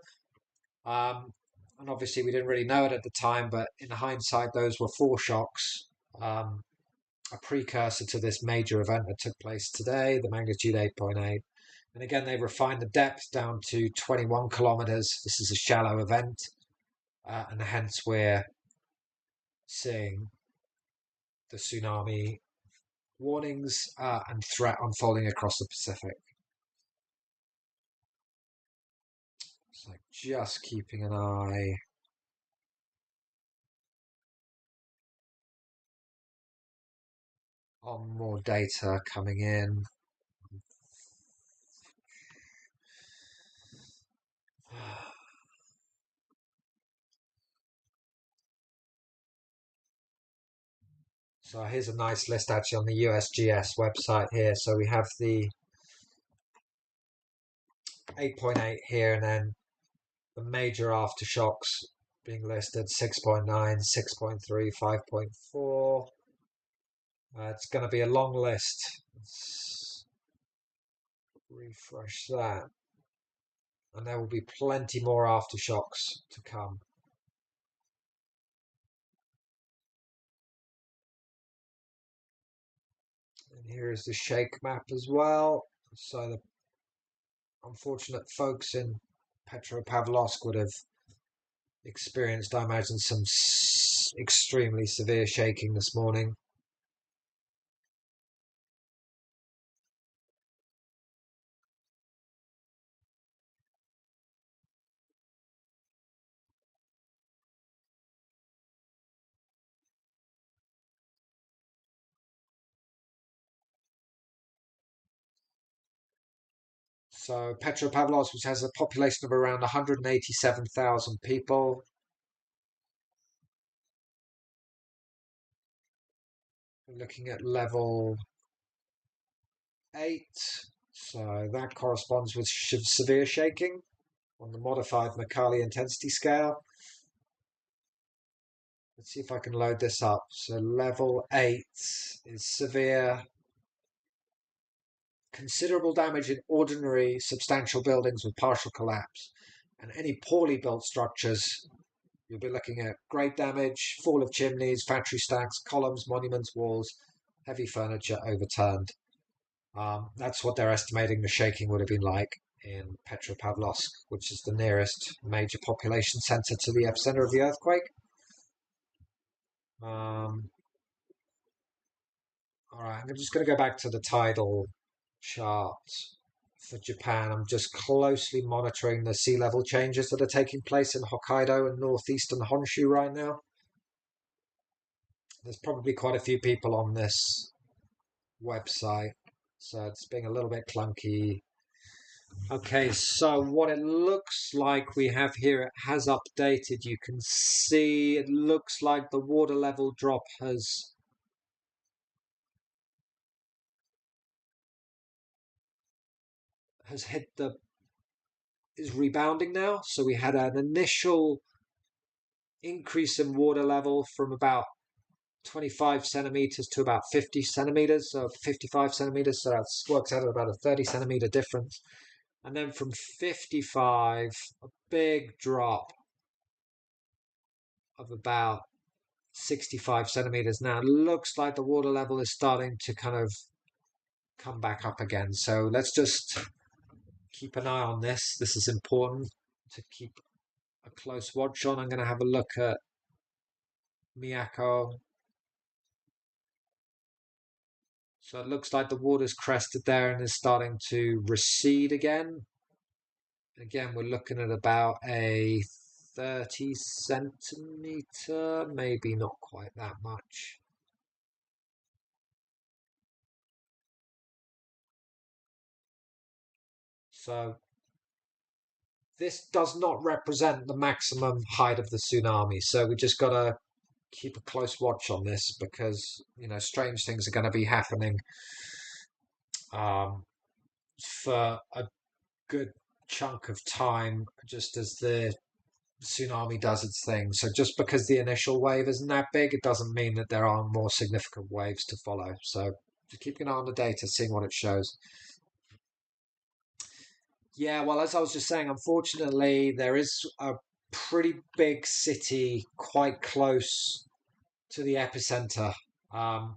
And obviously, we didn't really know it at the time, but in hindsight, those were foreshocks, a precursor to this major event that took place today, the magnitude 8.8. And again, they refined the depth down to 21 kilometers. This is a shallow event, and hence we're seeing the tsunami warnings and threat unfolding across the Pacific. So just keeping an eye on more data coming in. So here's a nice list actually on the USGS website here. So we have the 8.8 here, and then the major aftershocks being listed 6.9, 6.3, 5.4. It's going to be a long list. Let's refresh that. And there will be plenty more aftershocks to come. And here is the shake map as well. So the unfortunate folks in Petropavlovsk would have experienced, I imagine, some extremely severe shaking this morning. So Petropavlovsk, which has a population of around 187,000 people. We're looking at level 8. So that corresponds with severe shaking on the modified Mercalli intensity scale. Let's see if I can load this up. So level 8 is severe. Considerable damage in ordinary substantial buildings with partial collapse. And any poorly built structures, you'll be looking at great damage, fall of chimneys, factory stacks, columns, monuments, walls, heavy furniture overturned. That's what they're estimating the shaking would have been like in Petropavlovsk, which is the nearest major population center to the epicenter of the earthquake. All right, I'm just going to go back to the tidal chart for Japan. I'm just closely monitoring the sea level changes that are taking place in Hokkaido and northeastern Honshu right now. There's probably quite a few people on this website, so it's being a little bit clunky. Okay, so what it looks like we have here, it has updated. You can see it looks like the water level drop has hit the is rebounding now. So we had an initial increase in water level from about 25 centimeters to about 50 centimeters, so 55 centimeters. So that works out at about a 30 centimeter difference. And then from 55, a big drop of about 65 centimeters. Now it looks like the water level is starting to kind of come back up again. So let's just keep an eye on this. This is important to keep a close watch on. I'm going to have a look at Miyako. So it looks like the water's crested there and is starting to recede again. Again, we're looking at about a 30 centimeter, maybe not quite that much. So this does not represent the maximum height of the tsunami. So we just got to keep a close watch on this because, strange things are going to be happening um, for a good chunk of time just as the tsunami does its thing. So just because the initial wave isn't that big, it doesn't mean that there aren't more significant waves to follow. So just keeping an eye on the data, seeing what it shows. Yeah, well, as I was just saying, unfortunately, there is a pretty big city quite close to the epicenter. Um,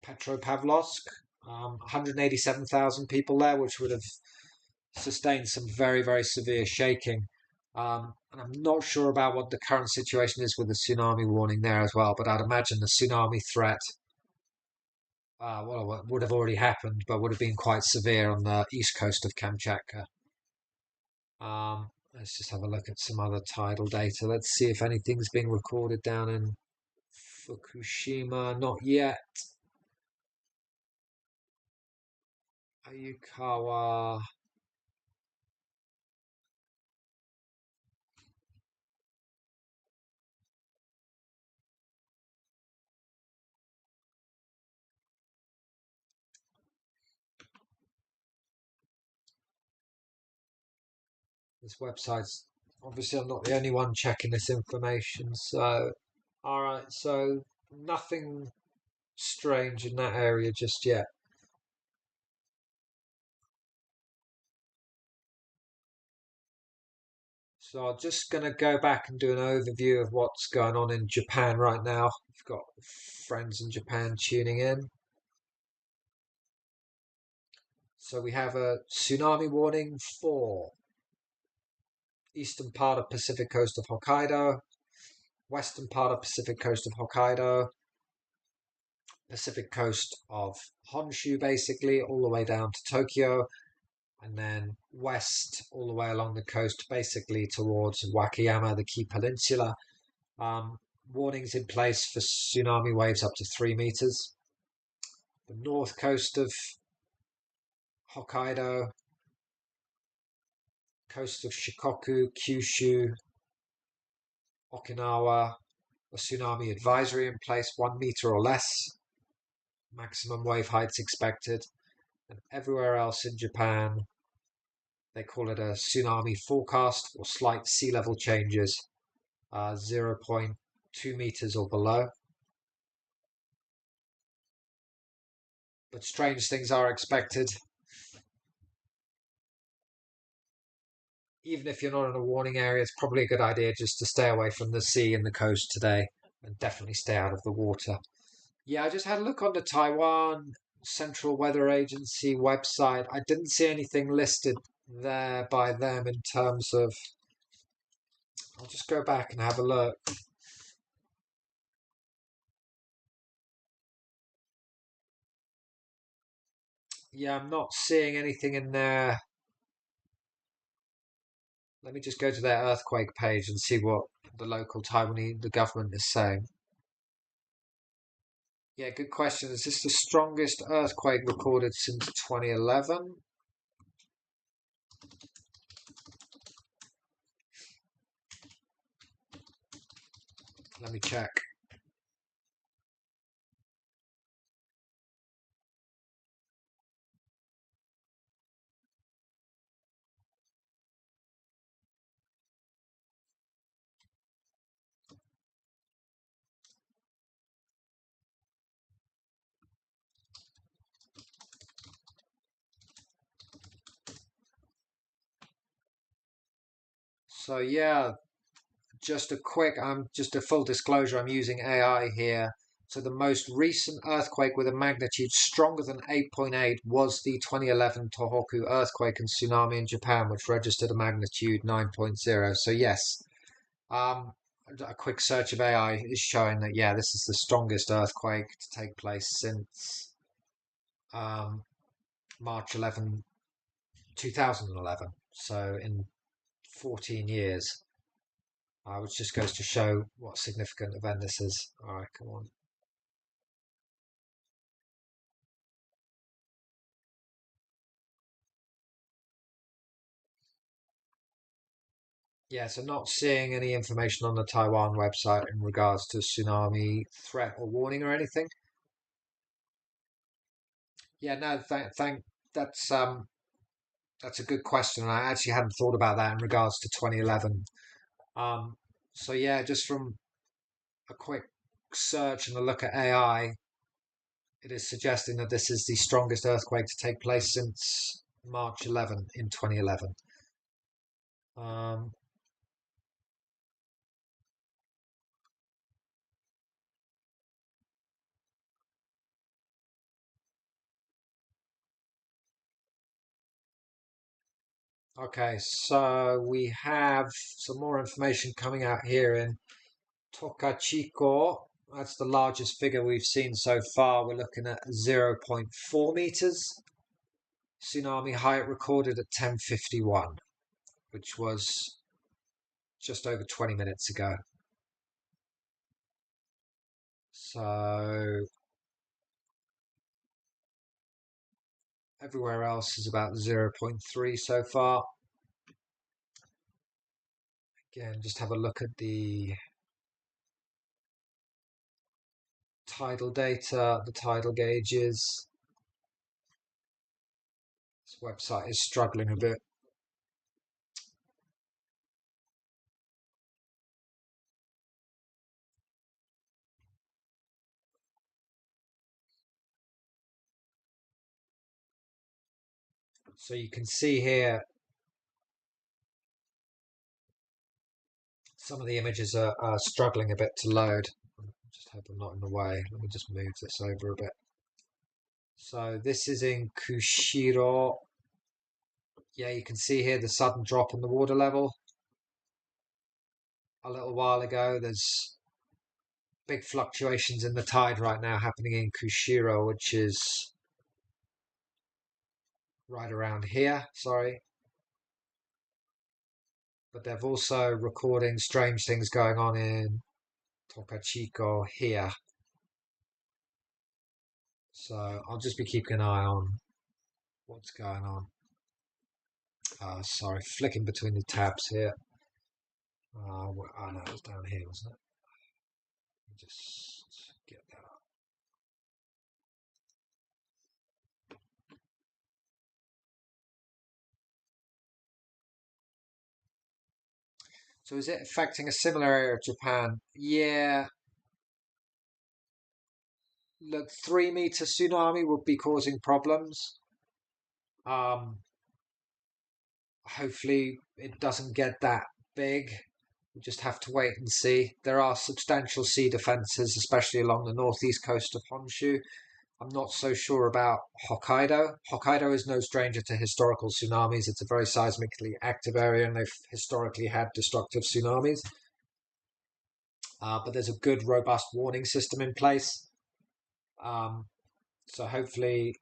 Petropavlovsk, 187,000 people there, which would have sustained some very, very severe shaking. And I'm not sure about what the current situation is with the tsunami warning there as well, but I'd imagine the tsunami threat, well, would have already happened, but would have been quite severe on the east coast of Kamchatka. Let's just have a look at some other tidal data. Let's see if anything's being recorded down in Fukushima. Not yet. Ayukawa. This website's obviously I'm not the only one checking this information. So, all right, so nothing strange in that area just yet. So I'm just going to go back and do an overview of what's going on in Japan right now. We've got friends in Japan tuning in. So we have a tsunami warning for eastern part of Pacific coast of Hokkaido, western part of Pacific coast of Hokkaido, Pacific coast of Honshu, basically all the way down to Tokyo, and then west all the way along the coast, basically towards Wakayama, the key peninsula. Warnings in place for tsunami waves up to 3 meters. The north coast of Hokkaido, coast of Shikoku, Kyushu, Okinawa, a tsunami advisory in place, 1 meter or less. Maximum wave heights expected. And everywhere else in Japan, they call it a tsunami forecast or slight sea level changes, 0.2 meters or below. But strange things are expected. Even if you're not in a warning area, it's probably a good idea just to stay away from the sea and the coast today and definitely stay out of the water. Yeah, I just had a look on the Taiwan Central Weather Agency website. I didn't see anything listed there by them in terms of. I'll just go back and have a look. Yeah, I'm not seeing anything in there. Let me just go to their earthquake page and see what the local Taiwanese, the government is saying. Yeah, good question. Is this the strongest earthquake recorded since 2011? Let me check. So yeah, just a full disclosure, I'm using AI here. So the most recent earthquake with a magnitude stronger than 8.8 was the 2011 Tohoku earthquake and tsunami in Japan, which registered a magnitude 9.0. So yes, um, a quick search of AI is showing that yeah, this is the strongest earthquake to take place since um, March 2011. So in 14 years. Which just goes to show what a significant event this is. All right, come on. Yeah, so not seeing any information on the Taiwan website in regards to tsunami threat or warning or anything. Yeah, no, that's that's a good question. I actually hadn't thought about that in regards to 2011. Um, so yeah, just from a quick search and a look at AI, it is suggesting that this is the strongest earthquake to take place since March 11 in 2011. Um, Okay, so we have some more information coming out here in Tokachiko. That's the largest figure we've seen so far. We're looking at 0.4 meters. Tsunami height recorded at 10:51, which was just over 20 minutes ago. So everywhere else is about 0.3 so far. Again, just have a look at the tidal data, the tidal gauges. This website is struggling a bit. So you can see here some of the images are struggling a bit to load. Just hope I'm not in the way. Let me just move this over a bit. So this is in Kushiro. Yeah, you can see here the sudden drop in the water level. A little while ago, there's big fluctuations in the tide right now happening in Kushiro, which is right around here, sorry. But they've also recording strange things going on in Tokachiko here. So I'll just be keeping an eye on what's going on. Sorry, flicking between the tabs here. Oh no, it was down here, wasn't it? Just get that up. So is it affecting a similar area of Japan? Yeah. Look, 3 meter tsunami would be causing problems. Hopefully it doesn't get that big. We just have to wait and see. There are substantial sea defences, especially along the northeast coast of Honshu. I'm not so sure about Hokkaido. Hokkaido is no stranger to historical tsunamis. It's a very seismically active area and they've historically had destructive tsunamis. But there's a good, robust warning system in place. So hopefully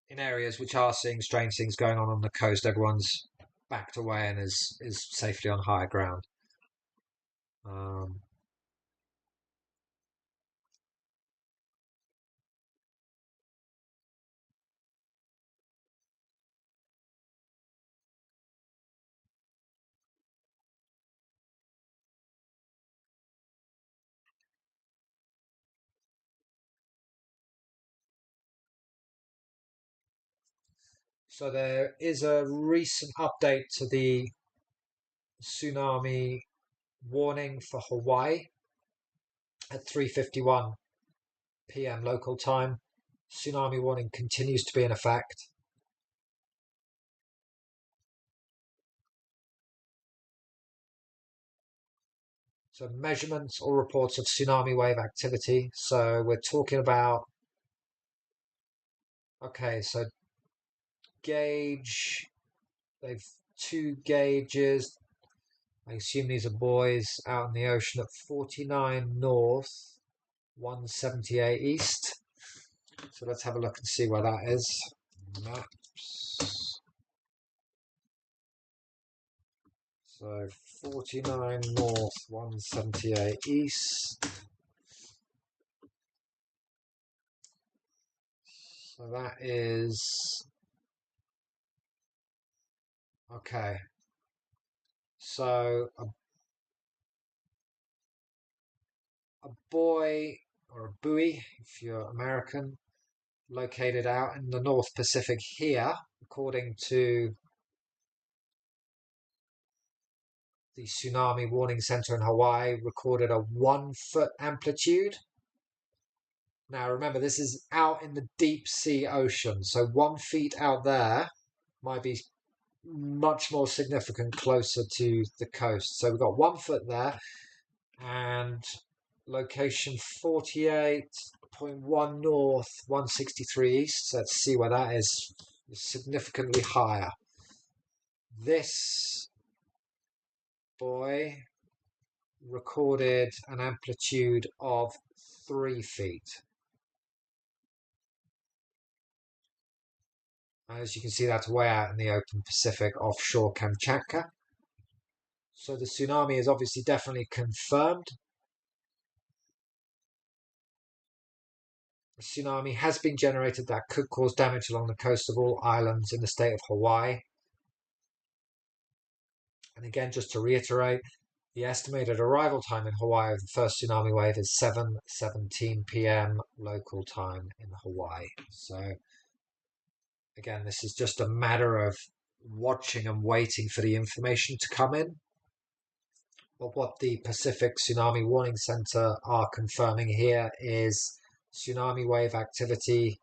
in areas which are seeing strange things going on the coast, everyone's backed away and is safely on higher ground. Um, so there is a recent update to the tsunami warning for Hawaii at 3:51 p.m. local time. Tsunami warning continues to be in effect. So measurements or reports of tsunami wave activity. So we're talking about, okay, so gauge, they've two gauges. I assume these are buoys out in the ocean at 49 north, 178 east. So let's have a look and see where that is. Maps. So 49 north, 178 east. So that is okay. So a buoy or a buoy, if you're American, located out in the North Pacific here, according to the Tsunami Warning Center in Hawaii, recorded a 1 foot amplitude. Now remember, this is out in the deep sea ocean, so 1 feet out there might be much more significant closer to the coast. So we've got 1 foot there and location 48.1 north, 163 east. So let's see where that is. It's significantly higher. This buoy recorded an amplitude of 3 feet. As you can see, that's way out in the open Pacific offshore Kamchatka. So the tsunami is obviously definitely confirmed. A tsunami has been generated that could cause damage along the coast of all islands in the state of Hawaii. And again, just to reiterate, the estimated arrival time in Hawaii of the first tsunami wave is 7:17 p.m. local time in Hawaii. So again, this is just a matter of watching and waiting for the information to come in. But what the Pacific Tsunami Warning Center are confirming here is tsunami wave activity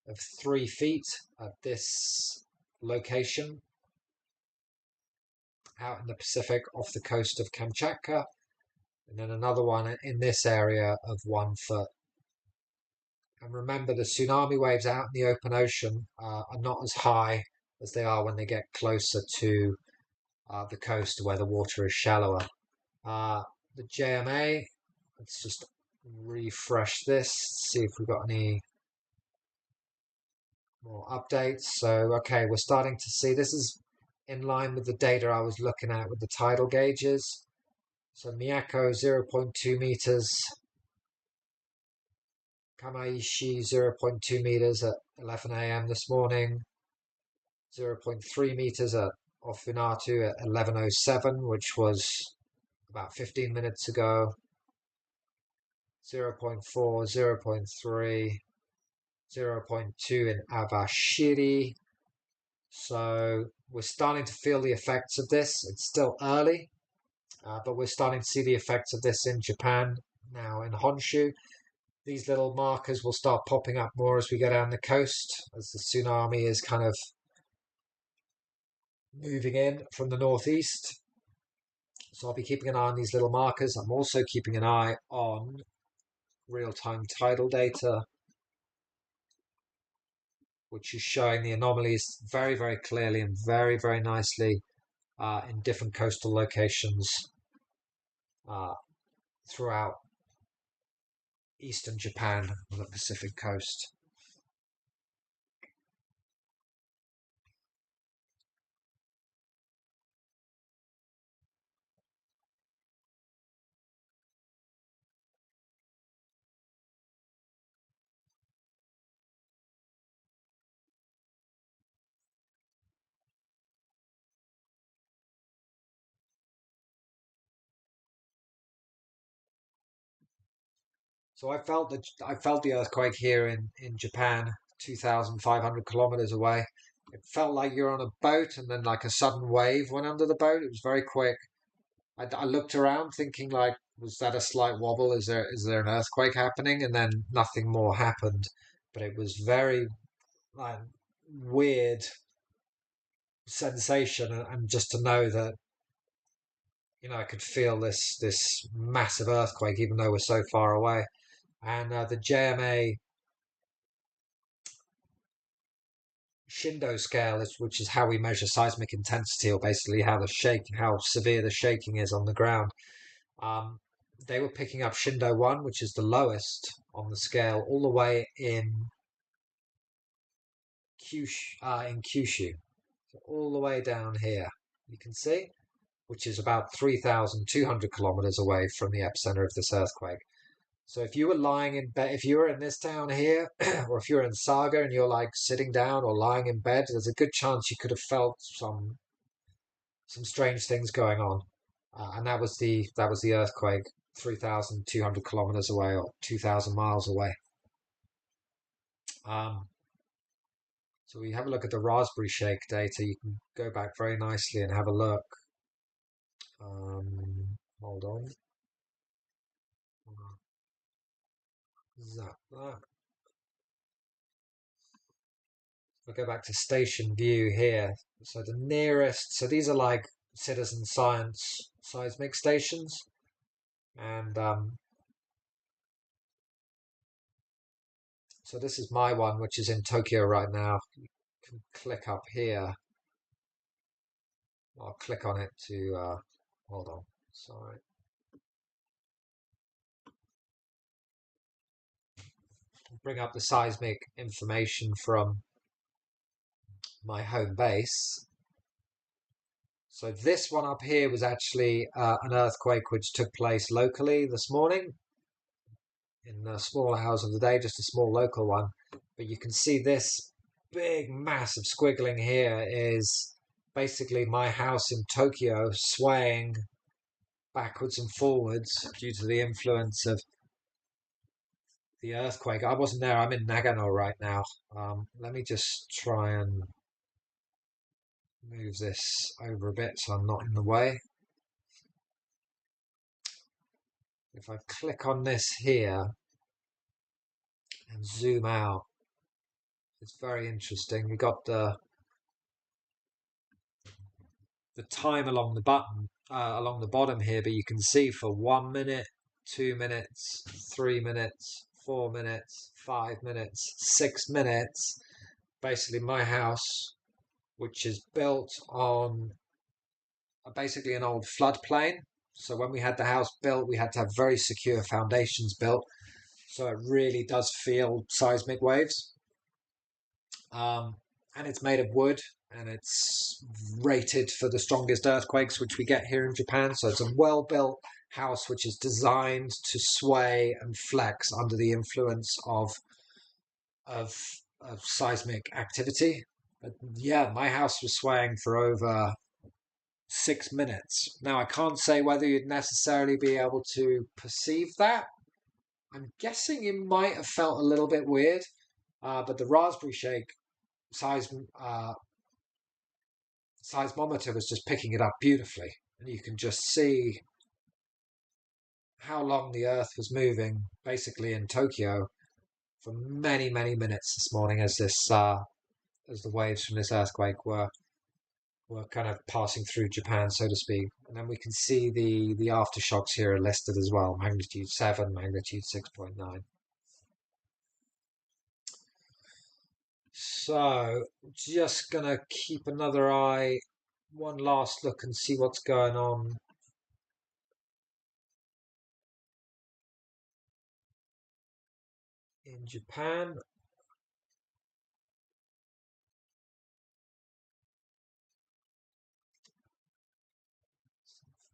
of 3 feet at this location out in the Pacific off the coast of Kamchatka, and then another one in this area of 1 foot. And remember, the tsunami waves out in the open ocean are not as high as they are when they get closer to the coast where the water is shallower. The JMA, let's just refresh this, see if we've got any more updates. So, okay, we're starting to see this is in line with the data I was looking at with the tidal gauges. So Miyako 0.2 meters, Kamaishi 0.2 meters at 11 a.m. this morning, 0.3 meters off Vinatu at 11:07, which was about 15 minutes ago, 0.4, 0.3, 0.2 in Abashiri. So we're starting to feel the effects of this. It's still early, but we're starting to see the effects of this in Japan now in Honshu. These little markers will start popping up more as we go down the coast, as the tsunami is kind of moving in from the northeast. So I'll be keeping an eye on these little markers. I'm also keeping an eye on real-time tidal data, which is showing the anomalies very, very clearly and very, very nicely in different coastal locations throughout eastern Japan on the Pacific coast. So I felt the earthquake here in Japan, 2,500 kilometers away. It felt like you're on a boat, and then like a sudden wave went under the boat. It was very quick. I looked around thinking like, was that a slight wobble? Is there an earthquake happening? And then nothing more happened. But it was very like weird sensation, and just to know that I could feel this massive earthquake even though we're so far away. And the JMA Shindo scale, which is how we measure seismic intensity, or basically how severe the shaking is on the ground. Um, they were picking up Shindo 1, which is the lowest on the scale, all the way in Kyushu, so all the way down here. You can see, which is about 3,200 kilometers away from the epicenter of this earthquake. So if you were lying in bed, if you were in this town here, or if you're in Saga and you're like sitting down or lying in bed, there's a good chance you could have felt some strange things going on. And that was the earthquake, 3,200 kilometers away or 2,000 miles away. Um, so we have a look at the Raspberry Shake data. You can go back very nicely and have a look. Hold on. Zap that. We'll go back to station view here. So these are like citizen science seismic stations. And so this is my one, which is in Tokyo right now. You can click up here. I'll click on it to, hold on, sorry. Bring up the seismic information from my home base. So this one up here was actually an earthquake which took place locally this morning in the small hours of the day, just a small local one. But you can see this big, massive squiggling here is basically my house in Tokyo swaying backwards and forwards due to the influence of the earthquake. I wasn't there. I'm in Nagano right now. Let me just try and move this over a bit so I'm not in the way. If I click on this here and zoom out, It's very interesting. We got the time along the button along the bottom here, but you can see for 1 minute, 2 minutes, 3 minutes, 4 minutes, 5 minutes, 6 minutes. Basically, my house, which is built on basically an old floodplain. So when we had the house built, we had to have very secure foundations built. So it really does feel seismic waves. Um, and it's made of wood and it's rated for the strongest earthquakes, which we get here in Japan. So it's a well built house which is designed to sway and flex under the influence of, of seismic activity. But yeah, my house was swaying for over 6 minutes. Now, I can't say whether you'd necessarily be able to perceive that. I'm guessing you might have felt a little bit weird, but the Raspberry Shake seism, uh, seismometer was just picking it up beautifully. And you can just see how long the Earth was moving, basically in Tokyo, for many, many minutes this morning as the waves from this earthquake were kind of passing through Japan, so to speak. And then we can see the aftershocks here are listed as well: magnitude 7, magnitude 6.9. So, just gonna keep another eye, one last look, and see what's going on in Japan.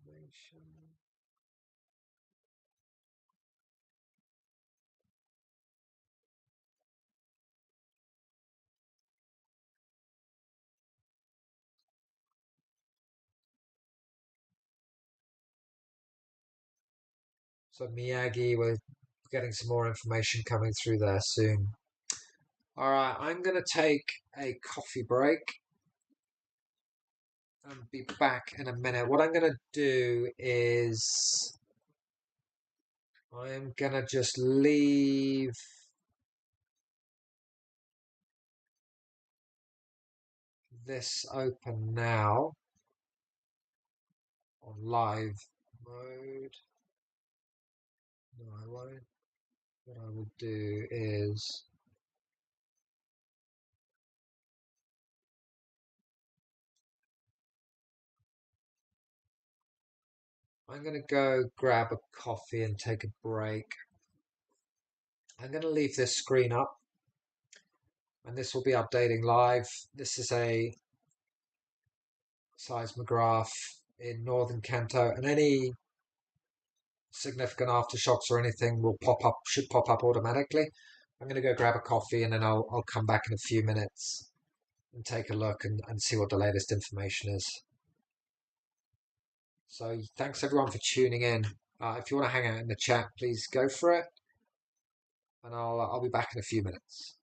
Information. So Miyagi, we're getting some more information coming through there soon. All right, I'm gonna take a coffee break and be back in a minute. What I'm gonna do is I'm gonna just leave this open now on live mode. No, I won't. What I will do is I'm gonna go grab a coffee and take a break. I'm gonna leave this screen up and this will be updating live. This is a seismograph in northern Kanto, and any significant aftershocks or anything will pop up, should pop up automatically. I'm going to go grab a coffee and then I'll come back in a few minutes and take a look and see what the latest information is. So thanks everyone for tuning in. If you want to hang out in the chat, please go for it, and I'll be back in a few minutes.